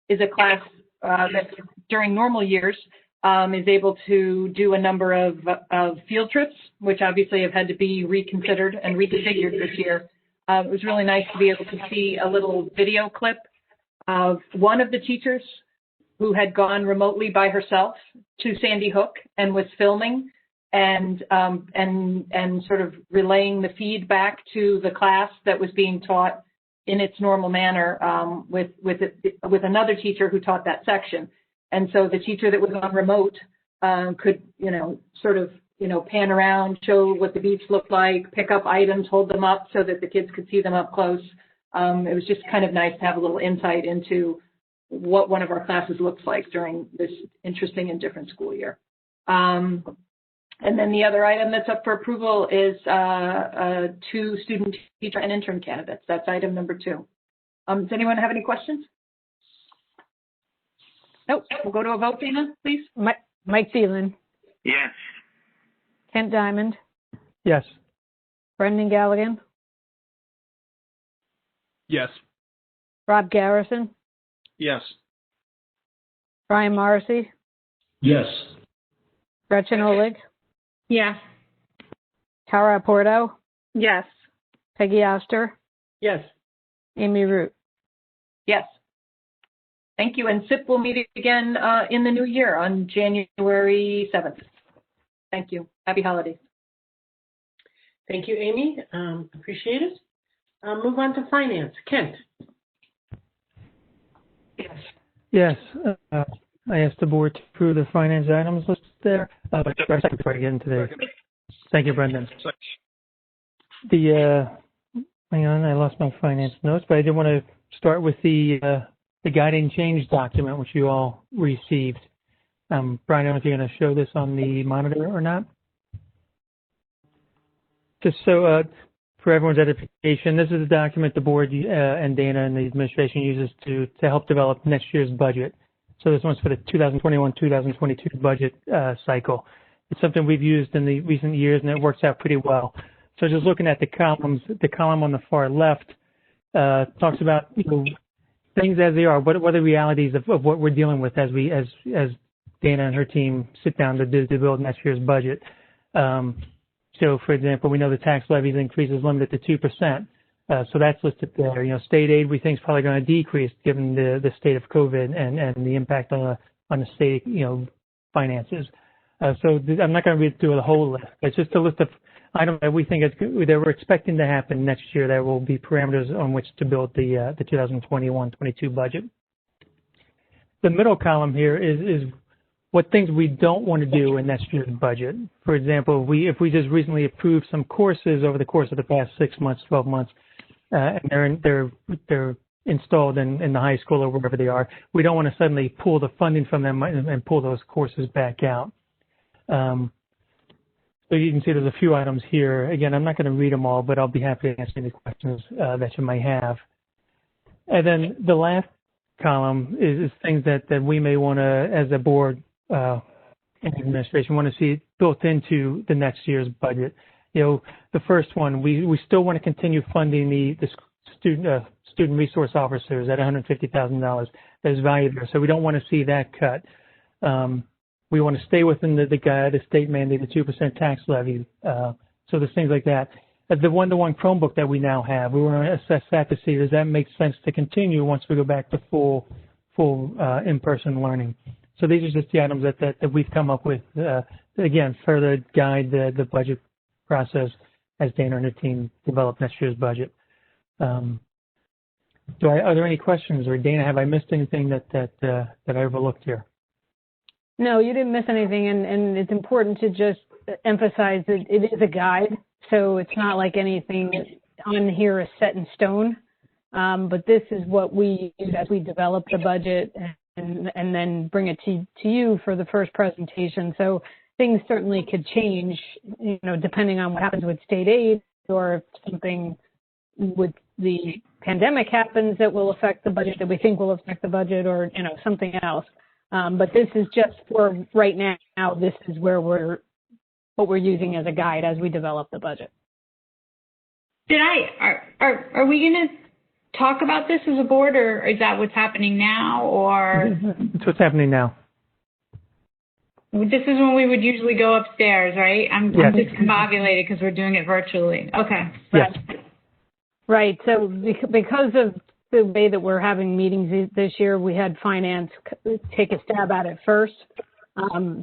is a class that during normal years is able to do a number of field trips, which obviously have had to be reconsidered and reconfigured this year. It was really nice to be able to see a little video clip of one of the teachers who had gone remotely by herself to Sandy Hook and was filming and sort of relaying the feedback to the class that was being taught in its normal manner with another teacher who taught that section. And so the teacher that was on remote could, sort of, pan around, show what the beach looked like, pick up items, hold them up so that the kids could see them up close. It was just kind of nice to have a little insight into what one of our classes looks like during this interesting and different school year. And then the other item that's up for approval is 2 student teacher and intern candidates. That's item number 2. Does anyone have any questions? Nope. We'll go to a vote, Dana, please. Mike Phelan. Yes. Kent Diamond. Yes. Brendan Galligan. Yes. Rob Garrison. Yes. Brian Morrissey. Yes. Gretchen Oleg. Yes. Tara Porto. Yes. Peggy Oster. Yes. Amy Root. Yes. Thank you. And SIP will meet again in the new year on January 7th. Thank you. Happy holidays. Thank you, Amy. Appreciate it. Move on to finance. Kent. Yes. I asked the board to approve the finance items listed there. But second before I get into the. Thank you, Brendan. Hang on, I lost my finance notes, but I did want to start with the guiding change document, which you all received. Brian, I don't know if you're going to show this on the monitor or not. Just so for everyone's edification, this is a document the board and Dana and the administration uses to help develop next year's budget. So this one's for the 2021-2022 budget cycle. It's something we've used in the recent years, and it works out pretty well. So just looking at the columns, the column on the far left talks about things as they are. What are the realities of what we're dealing with as Dana and her team sit down to build next year's budget. So, for example, we know the tax levies increase is limited to 2%. So that's listed there. State aid we think is probably going to decrease given the state of COVID and the impact on the state, finances. So I'm not going to read through the whole list. It's just a list of items that we think that we're expecting to happen next year that will be parameters on which to build the 2021-22 budget. The middle column here is what things we don't want to do in next year's budget. For example, if we just recently approved some courses over the course of the past 6 months, 12 months, and they're installed in the high school or wherever they are, we don't want to suddenly pull the funding from them and pull those courses back out. So you can see there's a few items here. Again, I'm not going to read them all, but I'll be happy to answer any questions that you might have. And then the last column is things that we may want to, as a board and administration, want to see built into the next year's budget. The first one, we still want to continue funding the student resource officers at $150,000. There's value there, so we don't want to see that cut. We want to stay within the state mandated 2% tax levy. So there's things like that. The one-to-one Chromebook that we now have, we want to assess that to see does that make sense to continue once we go back to full in-person learning. So these are just the items that we've come up with, again, further guide the budget process as Dana and her team develop next year's budget. Are there any questions, or Dana, have I missed anything that I overlooked here? No, you didn't miss anything, and it's important to just emphasize that it is a guide, so it's not like anything on here is set in stone, but this is what we use as we develop the budget and then bring it to you for the first presentation. So things certainly could change, depending on what happens with state aid, or if something with the pandemic happens that will affect the budget, that we think will affect the budget, or something else. But this is just for right now. This is where what we're using as a guide as we develop the budget. Are we going to talk about this as a board, or is that what's happening now, or? It's what's happening now. This is when we would usually go upstairs, right? I'm Yes. discombobulated because we're doing it virtually. Okay. Yes. Right. So because of the way that we're having meetings this year, we had finance take a stab at it first.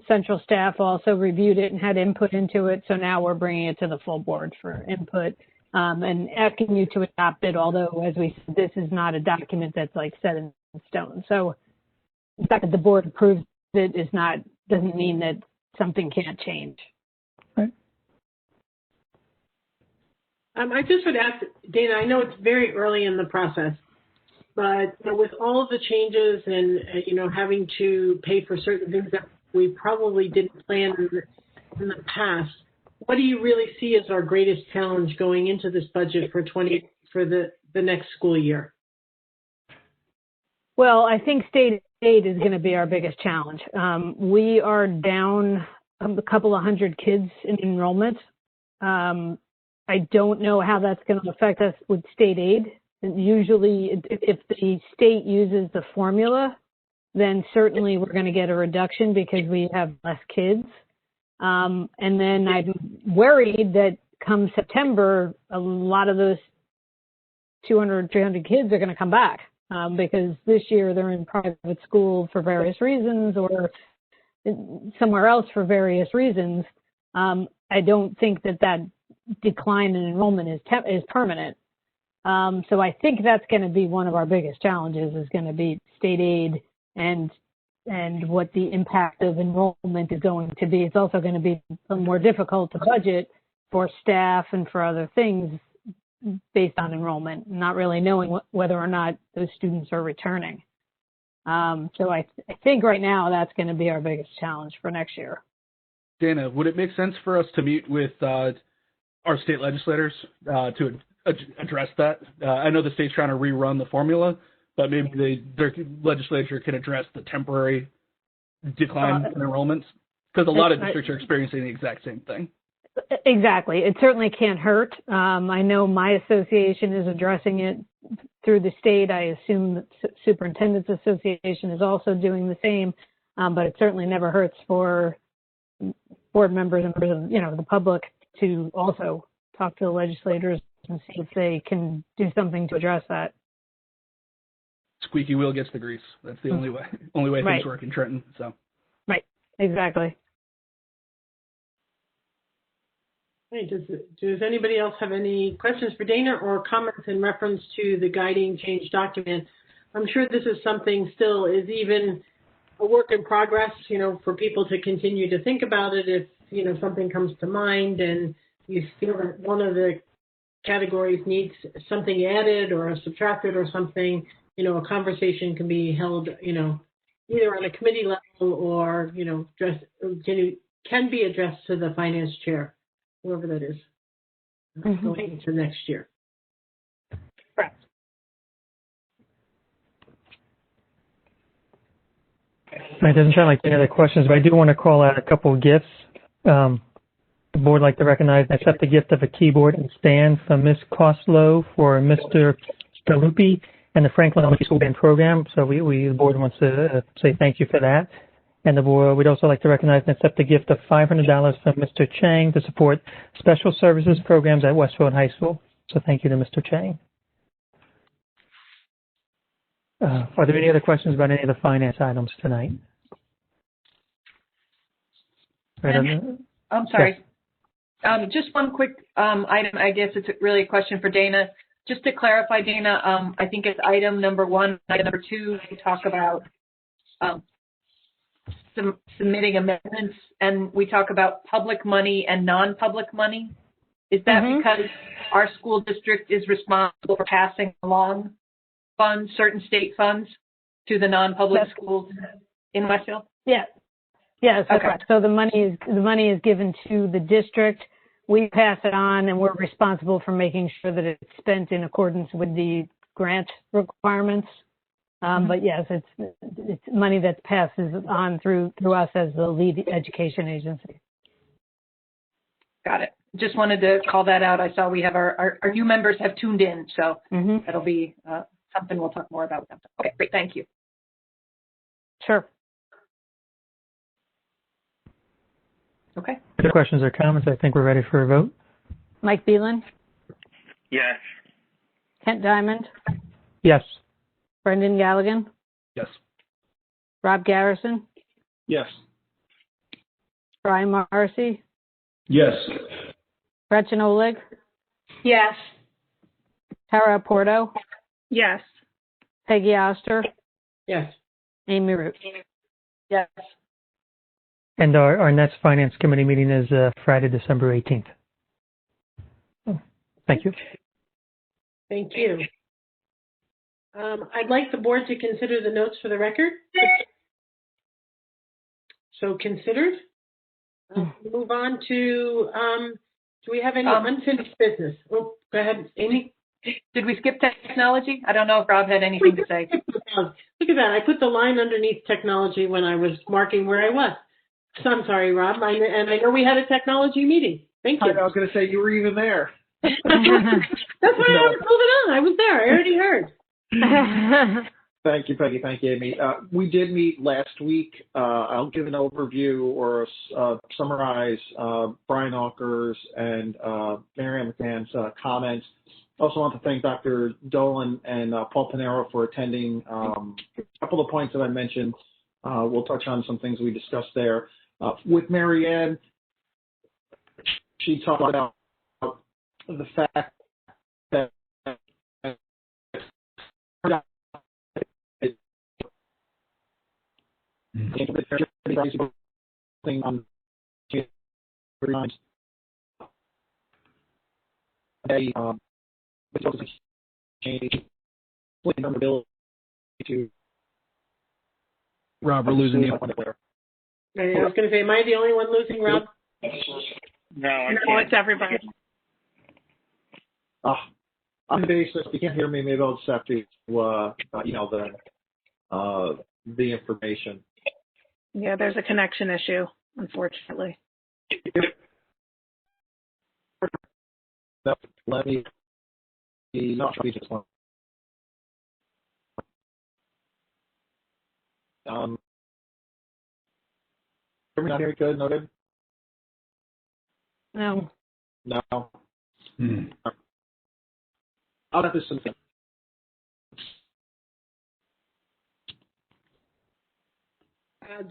Central staff also reviewed it and had input into it. So now we're bringing it to the full board for input and asking you to adopt it. Although, as we said, this is not a document that's like set in stone. So the fact that the board approves it doesn't mean that something can't change. Right. I just would ask, Dana, I know it's very early in the process, but with all of the changes and, having to pay for certain things that we probably didn't plan in the past, what do you really see as our greatest challenge going into this budget for the next school year? Well, I think state aid is going to be our biggest challenge. We are down a couple of hundred kids in enrollment. I don't know how that's going to affect us with state aid. Usually, if the state uses the formula, then certainly we're going to get a reduction because we have less kids. And then I'm worried that come September, a lot of those 200, 300 kids are going to come back because this year they're in private school for various reasons or somewhere else for various reasons. I don't think that decline in enrollment is permanent. So I think that's going to be one of our biggest challenges is going to be state aid and what the impact of enrollment is going to be. It's also going to be more difficult to budget for staff and for other things based on enrollment, not really knowing whether or not those students are returning. So I think right now that's going to be our biggest challenge for next year. Dana, would it make sense for us to meet with our state legislators to address that? I know the state's trying to rerun the formula, but maybe their legislature can address the temporary decline in enrollments because a lot of districts are experiencing the exact same thing. Exactly. It certainly can't hurt. I know my association is addressing it through the state. I assume that Superintendent's Association is also doing the same, but it certainly never hurts for board members and the public to also talk to the legislators and see if they can do something to address that. Squeaky wheel gets the grease. That's the only way things work in Trenton. So. Right. Exactly. Hey, does anybody else have any questions for Dana or comments in reference to the guiding change document? I'm sure this is something still is even a work in progress, for people to continue to think about it if, something comes to mind and you feel that one of the categories needs something added or subtracted or something, a conversation can be held, either on a committee level or, can be addressed to the finance chair, whoever that is, going into next year. Correct. It doesn't sound like any other questions, but I do want to call out a couple of gifts. The board would like to recognize and accept the gift of a keyboard and stand from Ms. Costlow for Mr. Scalupi and the Franklin Elementary School Band Program. So the board wants to say thank you for that. And the board would also like to recognize and accept the gift of $500 from Mr. Chang to support special services programs at Westfield High School. So thank you to Mr. Chang. Are there any other questions about any of the finance items tonight? I'm sorry. Yes. Just one quick item. I guess it's really a question for Dana. Just to clarify, Dana, I think it's item number 1, item number 2, we talk about submitting amendments, and we talk about public money and non-public money. Is that because our school district is responsible for passing along funds, certain state funds, to the non-public schools in Westfield? Yeah. Yes, that's correct. So the money is given to the district. We pass it on, and we're responsible for making sure that it's spent in accordance with the grant requirements. But yes, it's money that passes on through us as the lead education agency. Got it. Just wanted to call that out. I saw we have our new members have tuned in, so that'll be something we'll talk more about with them. Okay, great. Thank you. Sure. Okay. Other questions or comments? I think we're ready for a vote. Mike Beelan? Yes. Kent Diamond? Yes. Brendan Galligan? Yes. Rob Garrison? Yes. Brian Marcy? Yes. Gretchen Oleg? Yes. Tara Porto? Yes. Peggy Oster? Yes. Amy Root? Yes. And our next Finance Committee meeting is Friday, December 18th. Thank you. Thank you. I'd like the board to consider the notes for the record. So considered. Move on to, do we have any unfinished business? Oh, go ahead, Amy. Did we skip technology? I don't know if Rob had anything to say. Look at that. I put the line underneath technology when I was marking where I was. So I'm sorry, Rob. And I know we had a technology meeting. Thank you. I was going to say you were even there. That's why I was moving on. I was there. I already heard. Thank you, Peggy. Thank you, Amy. We did meet last week. I'll give an overview or summarize Brian Alker's and Marianne McMahon's comments. Also want to thank Dr. Dolan and Paul Pinero for attending. A couple of points that I mentioned. We'll touch on some things we discussed there. With Marianne, she talked about the fact that Rob, we're losing you. I was going to say, am I the only one losing, Rob? No, it's everybody. On the basis, if you can't hear me, maybe I'll just have to email the information. Yeah, there's a connection issue, unfortunately. Let me not try just one. Not very good. Noted. No. No. I'll have this something.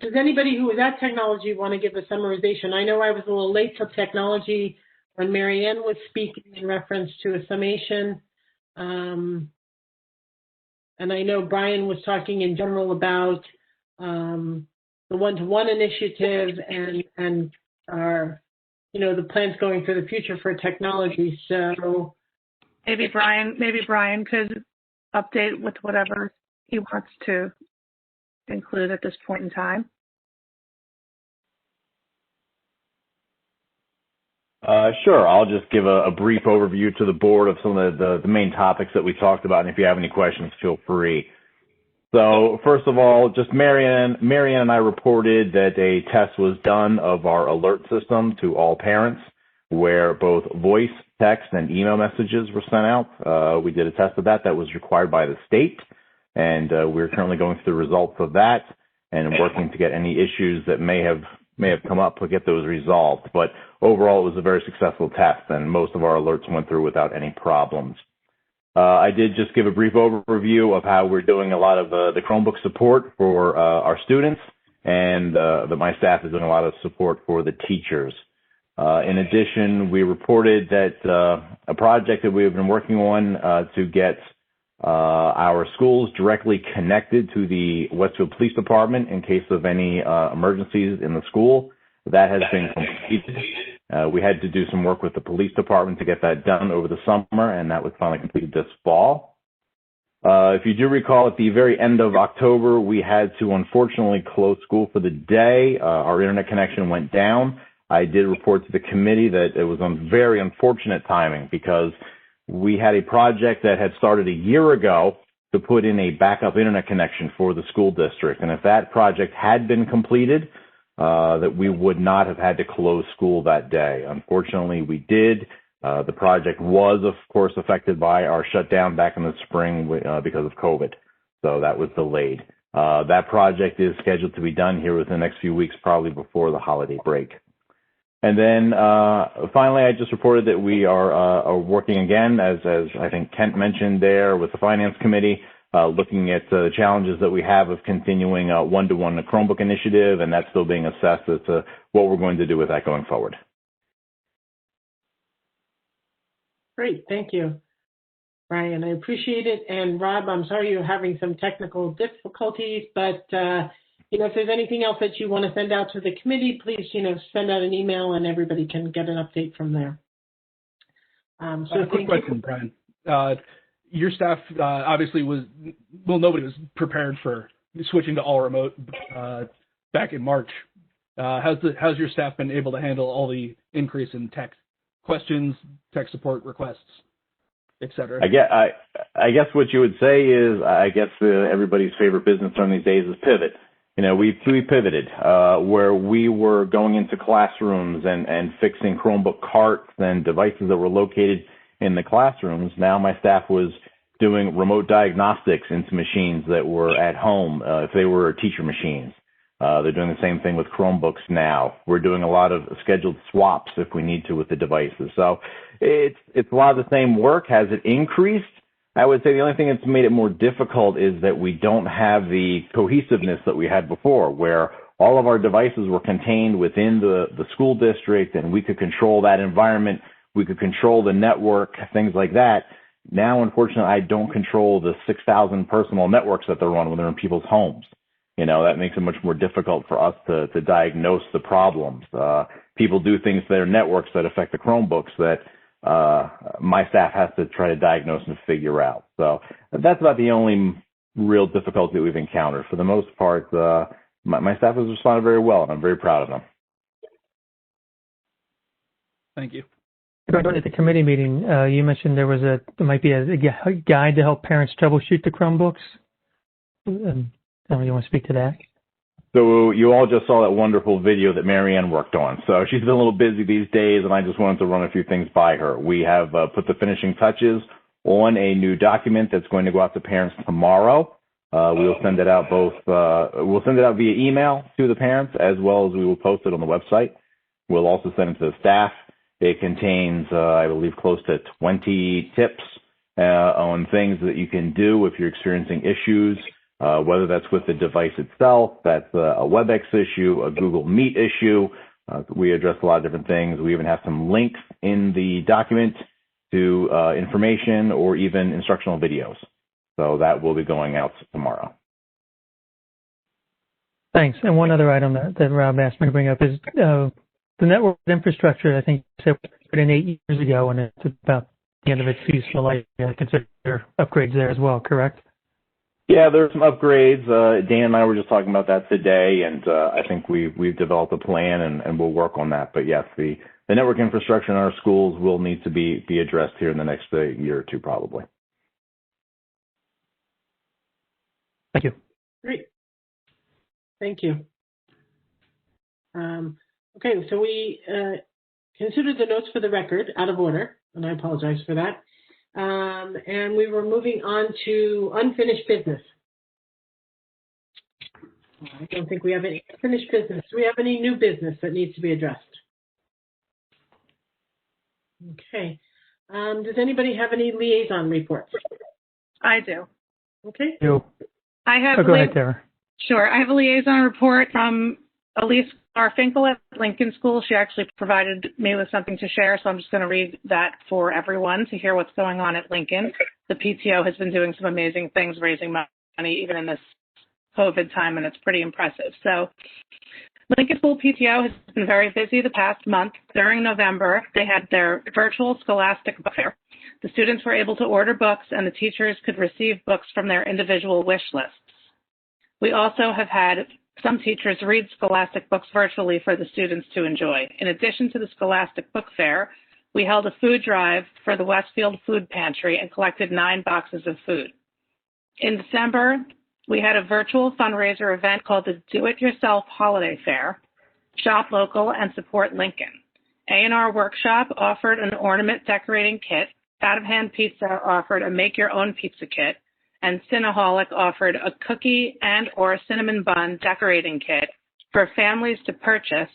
Does anybody who was at technology want to give a summarization? I know I was a little late to technology when Marianne was speaking in reference to a summation. And I know Brian was talking in general about the one-to-one initiative and our, the plans going for the future for technology. So maybe Brian could update with whatever he wants to include at this point in time. Sure. I'll just give a brief overview to the board of some of the main topics that we talked about, and if you have any questions, feel free. So first of all, just Marianne and I reported that a test was done of our alert system to all parents, where both voice, text, and email messages were sent out. We did a test of that was required by the state, and we're currently going through the results of that and working to get any issues that may have come up to get those resolved. But overall, it was a very successful test, and most of our alerts went through without any problems. I did just give a brief overview of how we're doing a lot of the Chromebook support for our students, and that my staff is doing a lot of support for the teachers. In addition, we reported that a project that we have been working on to get our schools directly connected to the Westfield Police Department in case of any emergencies in the school, that has been completed. We had to do some work with the police department to get that done over the summer, and that was finally completed this fall. If you do recall, at the very end of October, we had to unfortunately close school for the day. Our internet connection went down. I did report to the committee that it was very unfortunate timing because we had a project that had started a year ago to put in a backup internet connection for the school district. And if that project had been completed, that we would not have had to close school that day. Unfortunately, we did. The project was, of course, affected by our shutdown back in the spring because of COVID. So that was delayed. That project is scheduled to be done here within the next few weeks, probably before the holiday break. And then finally, I just reported that we are working again, as I think Kent mentioned there, with the Finance Committee, looking at the challenges that we have of continuing a one-to-one Chromebook initiative, and that's still being assessed as to what we're going to do with that going forward. Great, thank you, Brian. I appreciate it. And Rob, I'm sorry you're having some technical difficulties, but if there's anything else that you want to send out to the committee, please, send out an email and everybody can get an update from there. So quick question, Brian. Your staff obviously nobody was prepared for switching to all remote back in March. How's your staff been able to handle all the increase in tech questions, tech support requests, et cetera? I guess what you would say is, everybody's favorite business during these days is pivot. We pivoted where we were going into classrooms and fixing Chromebook carts and devices that were located in the classrooms. Now my staff was doing remote diagnostics into machines that were at home if they were teacher machines. They're doing the same thing with Chromebooks now. We're doing a lot of scheduled swaps if we need to with the devices. So it's a lot of the same work. Has it increased? I would say the only thing that's made it more difficult is that we don't have the cohesiveness that we had before, where all of our devices were contained within the school district and we could control that environment. We could control the network, things like that. Now, unfortunately, I don't control the 6,000 personal networks that they're on when they're in people's homes. That makes it much more difficult for us to diagnose the problems. People do things to their networks that affect the Chromebooks that my staff has to try to diagnose and figure out. So that's about the only real difficulty that we've encountered. For the most part, my staff has responded very well, and I'm very proud of them. Thank you. At the committee meeting, you mentioned there might be a guide to help parents troubleshoot the Chromebooks. You want to speak to that? So you all just saw that wonderful video that Marianne worked on. So she's been a little busy these days, and I just wanted to run a few things by her. We have put the finishing touches on a new document that's going to go out to parents tomorrow. We'll send it out we'll send it out via email to the parents, as well as we will post it on the website. We'll also send it to the staff. It contains, I believe, close to 20 tips on things that you can do if you're experiencing issues, whether that's with the device itself, that's a WebEx issue, a Google Meet issue. We address a lot of different things. We even have some links in the document to information or even instructional videos. So that will be going out tomorrow. Thanks. And one other item that Rob asked me to bring up is the network infrastructure. I think you said put in 8 years ago, and it's about the end of its useful life. Consider upgrades there as well, correct? Yeah, there's some upgrades. Dan and I were just talking about that today, and I think we've developed a plan, and we'll work on that. But yes, the network infrastructure in our schools will need to be addressed here in the next year or two, probably. Thank you. Great. Thank you. Okay, so we considered the notes for the record out of order, and I apologize for that. And we were moving on to unfinished business. I don't think we have any unfinished business. Do we have any new business that needs to be addressed? Okay. Does anybody have any liaison reports? I do. Okay. You. I have. Go ahead, Tara. Sure. I have a liaison report from Elise Garfinkel at Lincoln School. She actually provided me with something to share, so I'm just going to read that for everyone to hear what's going on at Lincoln. The PTO has been doing some amazing things, raising money even in this COVID time, and it's pretty impressive. So Lincoln School PTO has been very busy the past month. During November, they had their virtual scholastic book fair. The students were able to order books, and the teachers could receive books from their individual wish lists. We also have had some teachers read scholastic books virtually for the students to enjoy. In addition to the scholastic book fair, we held a food drive for the Westfield Food Pantry and collected 9 boxes of food. In December, we had a virtual fundraiser event called the Do-It-Yourself Holiday Fair. Shop local and support Lincoln. A&R Workshop offered an ornament decorating kit. Out of Hand Pizza offered a make-your-own pizza kit. And Cinnaholic offered a cookie and or cinnamon bun decorating kit for families to purchase,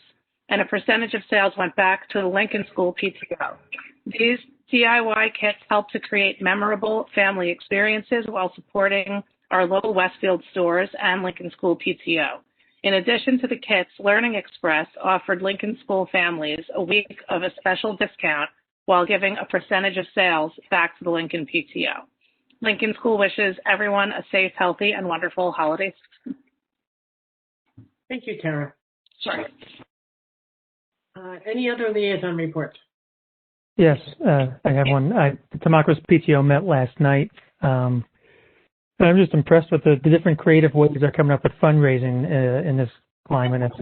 and a percentage of sales went back to the Lincoln School PTO. These DIY kits help to create memorable family experiences while supporting our local Westfield stores and Lincoln School PTO. In addition to the kits, Learning Express offered Lincoln School families a week of a special discount while giving a percentage of sales back to the Lincoln PTO. Lincoln School wishes everyone a safe, healthy, and wonderful holiday season. Thank you, Tara. Sure. Any other liaison reports? Yes, I have one. Tamacro's PTO met last night. And I'm just impressed with the different creative ways they're coming up with fundraising in this climate, as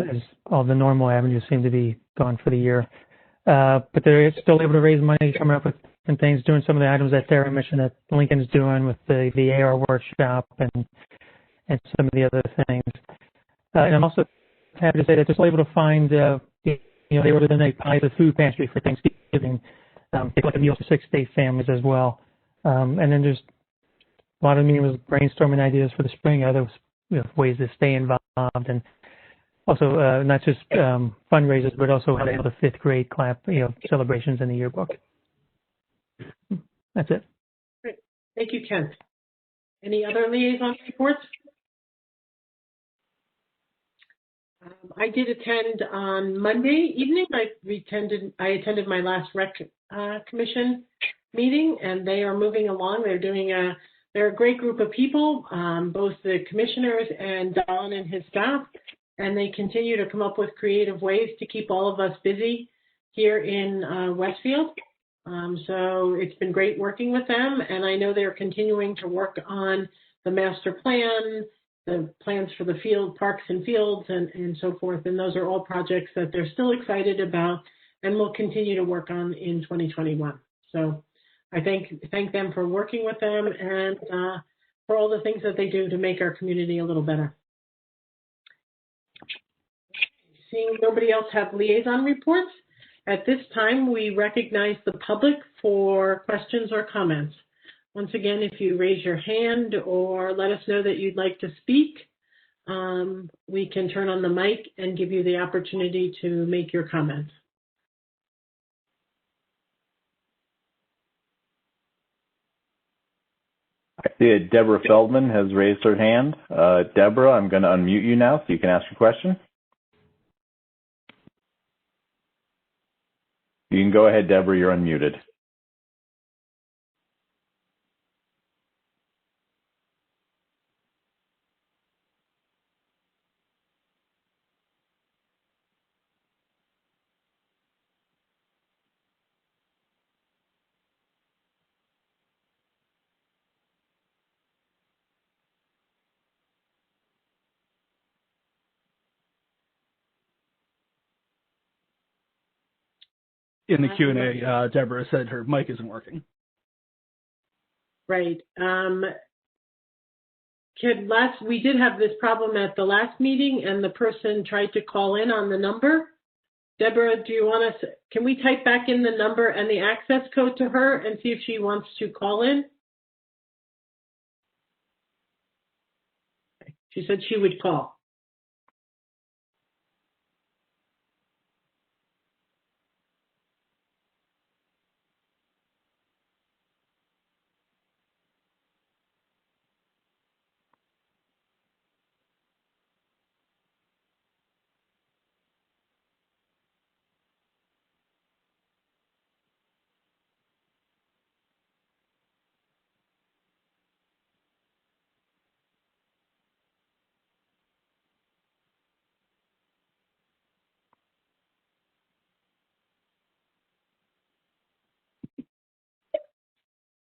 all the normal avenues seem to be gone for the year. But they're still able to raise money, coming up with different things, doing some of the items that Terra Mission that Lincoln's doing with the AR workshop and some of the other things. And I'm also happy to say that they're still able to find, they were to donate pie to the food pantry for Thanksgiving. They collect meals for 6 state families as well. And then there's a lot of me was brainstorming ideas for the spring, other ways to stay involved, and also not just fundraisers, but also how to handle the 5th grade celebrations in the yearbook. That's it. Great. Thank you, Kent. Any other liaison reports? I did attend on Monday evening. I attended my last rec commission meeting, and they are moving along. They're a great group of people, both the commissioners and Don and his staff, and they continue to come up with creative ways to keep all of us busy here in Westfield. So it's been great working with them, and I know they're continuing to work on the master plan, the plans for the field, parks and fields, and so forth. And those are all projects that they're still excited about and will continue to work on in 2021. So I thank them for working with them and for all the things that they do to make our community a little better. Seeing nobody else have liaison reports, at this time we recognize the public for questions or comments. Once again, if you raise your hand or let us know that you'd like to speak, we can turn on the mic and give you the opportunity to make your comments. I see Deborah Feldman has raised her hand. Deborah, I'm going to unmute you now so you can ask your question. You can go ahead, Deborah, you're unmuted. In the Q&A, Deborah said her mic isn't working. Right. We did have this problem at the last meeting, and the person tried to call in on the number. Deborah, do you want us? Can we type back in the number and the access code to her and see if she wants to call in? She said she would call.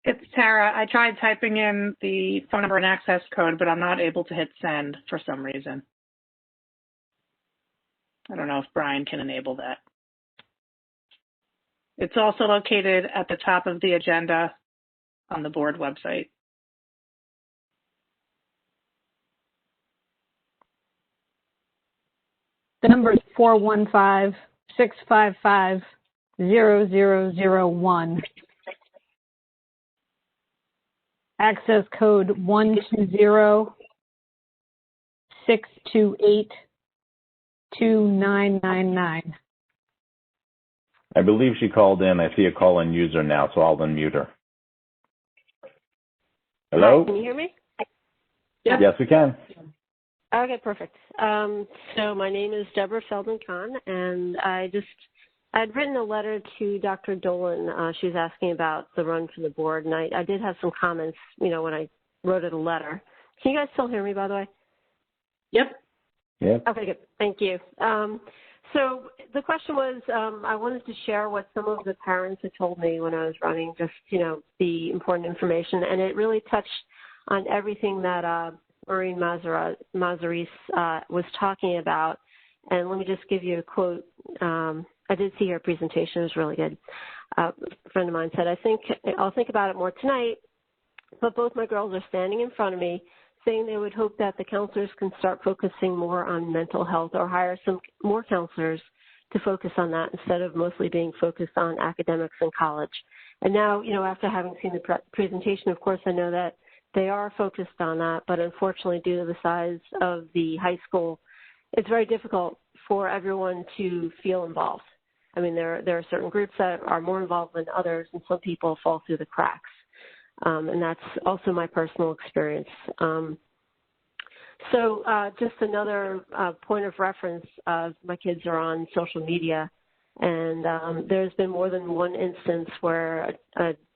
It's Tara. I tried typing in the phone number and access code, but I'm not able to hit send for some reason. I don't know if Brian can enable that. It's also located at the top of the agenda on the board website. The number is 415-655-0001. Access code 120-628-2999. I believe she called in. I see a call-in user now, so I'll unmute her. Hello? Hi, can you hear me? Yep. Yes, we can. Okay, perfect. So my name is Deborah Feldman-Kahn, and I'd written a letter to Dr. Dolan. She was asking about the run for the board, and I did have some comments, when I wrote her the letter. Can you guys still hear me, by the way? Yep. Yep. Okay, good. Thank you. So the question was, I wanted to share what some of the parents had told me when I was running, just, the important information. And it really touched on everything that Maureen Mazaris was talking about. And let me just give you a quote. I did see her presentation. It was really good. A friend of mine said, I'll think about it more tonight, but both my girls are standing in front of me saying they would hope that the counselors can start focusing more on mental health or hire some more counselors to focus on that instead of mostly being focused on academics in college. And now, after having seen the presentation, of course, I know that they are focused on that, but unfortunately, due to the size of the high school, it's very difficult for everyone to feel involved. I mean, there are certain groups that are more involved than others, and some people fall through the cracks. And that's also my personal experience. Just another point of reference, my kids are on social media, and there's been more than one instance where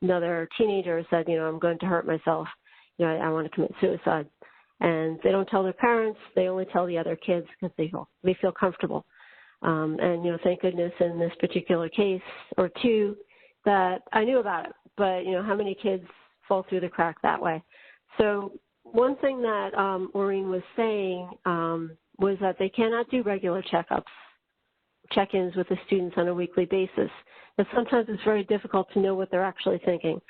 another teenager said, I'm going to hurt myself. I want to commit suicide. And they don't tell their parents. They only tell the other kids because they feel comfortable. And, thank goodness in this particular case or two that I knew about it. But, how many kids fall through the crack that way? So one thing that Maureen was saying was that they cannot do regular check-ins with the students on a weekly basis. But sometimes it's very difficult to know what they're actually thinking.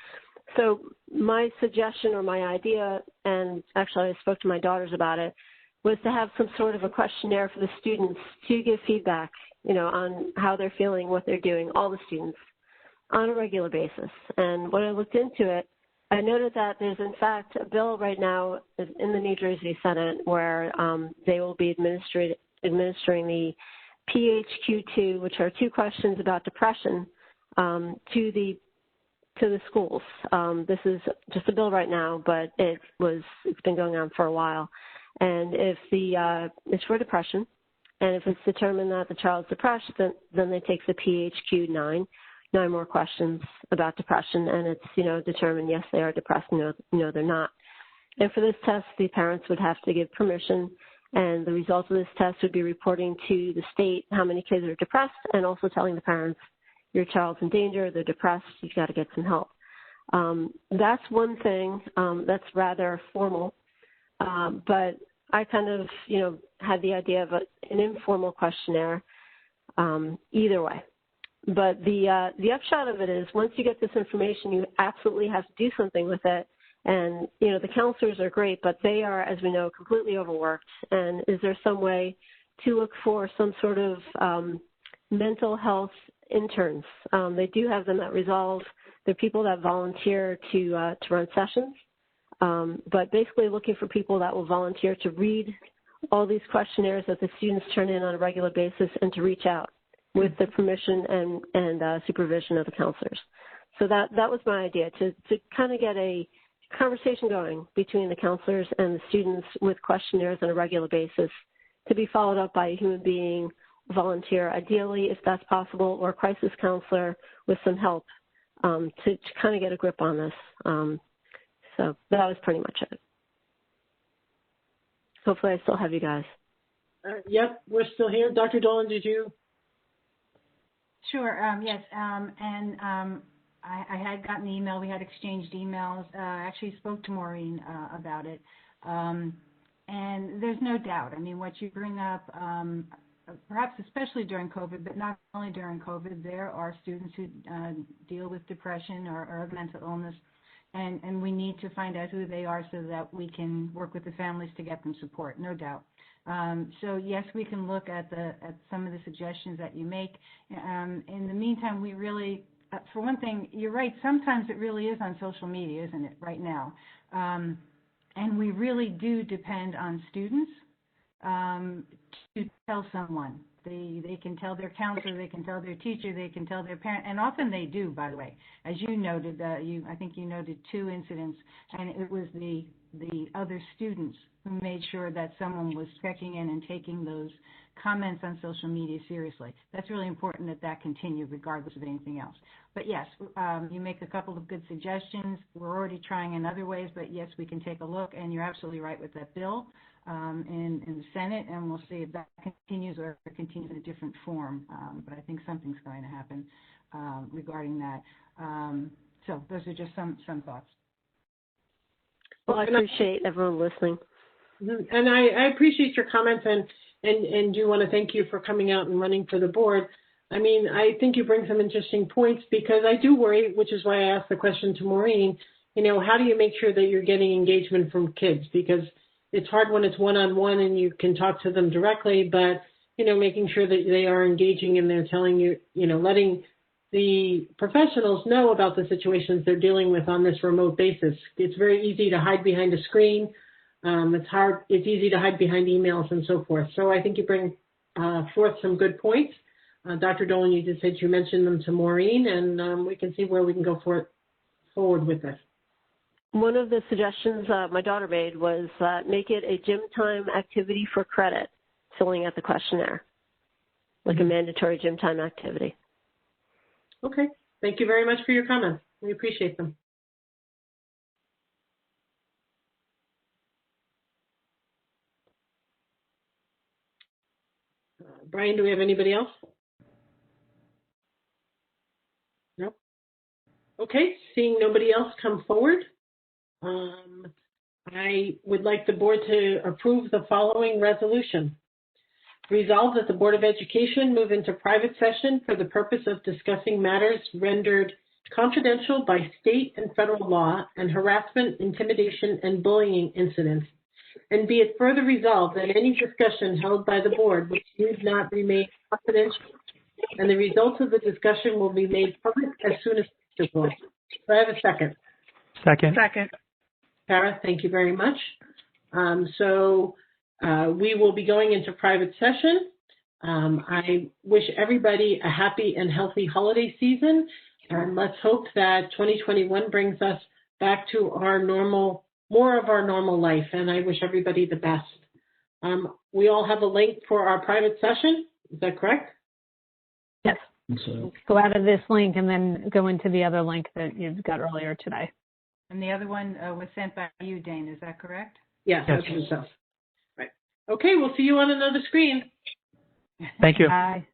So my suggestion or my idea, and actually I spoke to my daughters about it, was to have some sort of a questionnaire for the students to give feedback, on how they're feeling, what they're doing, all the students, on a regular basis. And when I looked into it, I noted that there's, in fact, a bill right now in the New Jersey Senate where they will be administering the PHQ-2, which are 2 questions about depression, to the schools. This is just a bill right now, but it's been going on for a while. And if it's for depression, and if it's determined that the child's depressed, then they take the PHQ-9. 9 more questions about depression, and it's, determined, yes, they are depressed, no, they're not. And for this test, the parents would have to give permission, and the results of this test would be reporting to the state how many kids are depressed, and also telling the parents, your child's in danger, they're depressed, you've got to get some help. That's one thing that's rather formal, but I kind of, had the idea of an informal questionnaire either way. But the upshot of it is once you get this information, you absolutely have to do something with it. And, the counselors are great, but they are, as we know, completely overworked. And is there some way to look for some sort of mental health interns? They do have them at Resolve. They're people that volunteer to run sessions, but basically looking for people that will volunteer to read all these questionnaires that the students turn in on a regular basis and to reach out with the permission and supervision of the counselors. So that was my idea, to kind of get a conversation going between the counselors and the students with questionnaires on a regular basis to be followed up by a human being, volunteer, ideally, if that's possible, or a crisis counselor with some help to kind of get a grip on this. So that was pretty much it. Hopefully I still have you guys. Yep, we're still here. Dr. Dolan, did you? Sure, yes, I had gotten an email. We had exchanged emails. I actually spoke to Maureen about it. And there's no doubt. I mean, what you bring up, perhaps especially during COVID, but not only during COVID, there are students who deal with depression or mental illness, and we need to find out who they are so that we can work with the families to get them support, no doubt. So yes, we can look at some of the suggestions that you make. In the meantime, we really, for one thing, you're right, sometimes it really is on social media, isn't it, right now? And we really do depend on students to tell someone. They can tell their counselor, they can tell their teacher, they can tell their parent, and often they do, by the way. As you noted, I think you noted 2 incidents, and it was the other students who made sure that someone was checking in and taking those comments on social media seriously. That's really important that continue regardless of anything else. But yes, you make a couple of good suggestions. We're already trying in other ways, but yes, we can take a look. And you're absolutely right with that bill in the Senate, and we'll see if that continues or if it continues in a different form. But I think something's going to happen regarding that. So those are just some thoughts. Well, I appreciate everyone listening. And I appreciate your comments and do want to thank you for coming out and running for the board. I mean, I think you bring some interesting points because I do worry, which is why I asked the question to Maureen, how do you make sure that you're getting engagement from kids? Because it's hard when it's one-on-one and you can talk to them directly, but, making sure that they are engaging and they're telling you, letting the professionals know about the situations they're dealing with on this remote basis. It's very easy to hide behind a screen. It's easy to hide behind emails and so forth. So I think you bring forth some good points. Dr. Dolan, you just said you mentioned them to Maureen, and we can see where we can go forward with this. One of the suggestions my daughter made was make it a gym time activity for credit, filling out the questionnaire, like a mandatory gym time activity. Okay. Thank you very much for your comments. We appreciate them. Brian, do we have anybody else? No. Okay. Seeing nobody else come forward, I would like the board to approve the following resolution. Resolved that the Board of Education move into private session for the purpose of discussing matters rendered confidential by state and federal law and harassment, intimidation, and bullying incidents. And be it further resolved that any discussion held by the board which need not remain confidential, and the results of the discussion will be made public as soon as possible. Do I have a second? Second. Sarah, thank you very much. We will be going into private session. I wish everybody a happy and healthy holiday season, and let's hope that 2021 brings us back to more of our normal life, and I wish everybody the best. We all have a link for our private session. Is that correct? Yes. So. Go out of this link and then go into the other link that you've got earlier today. And the other one was sent by you, Dane. Is that correct? Yes, that's yourself. Right. Okay, we'll see you on another screen. Thank you. Bye.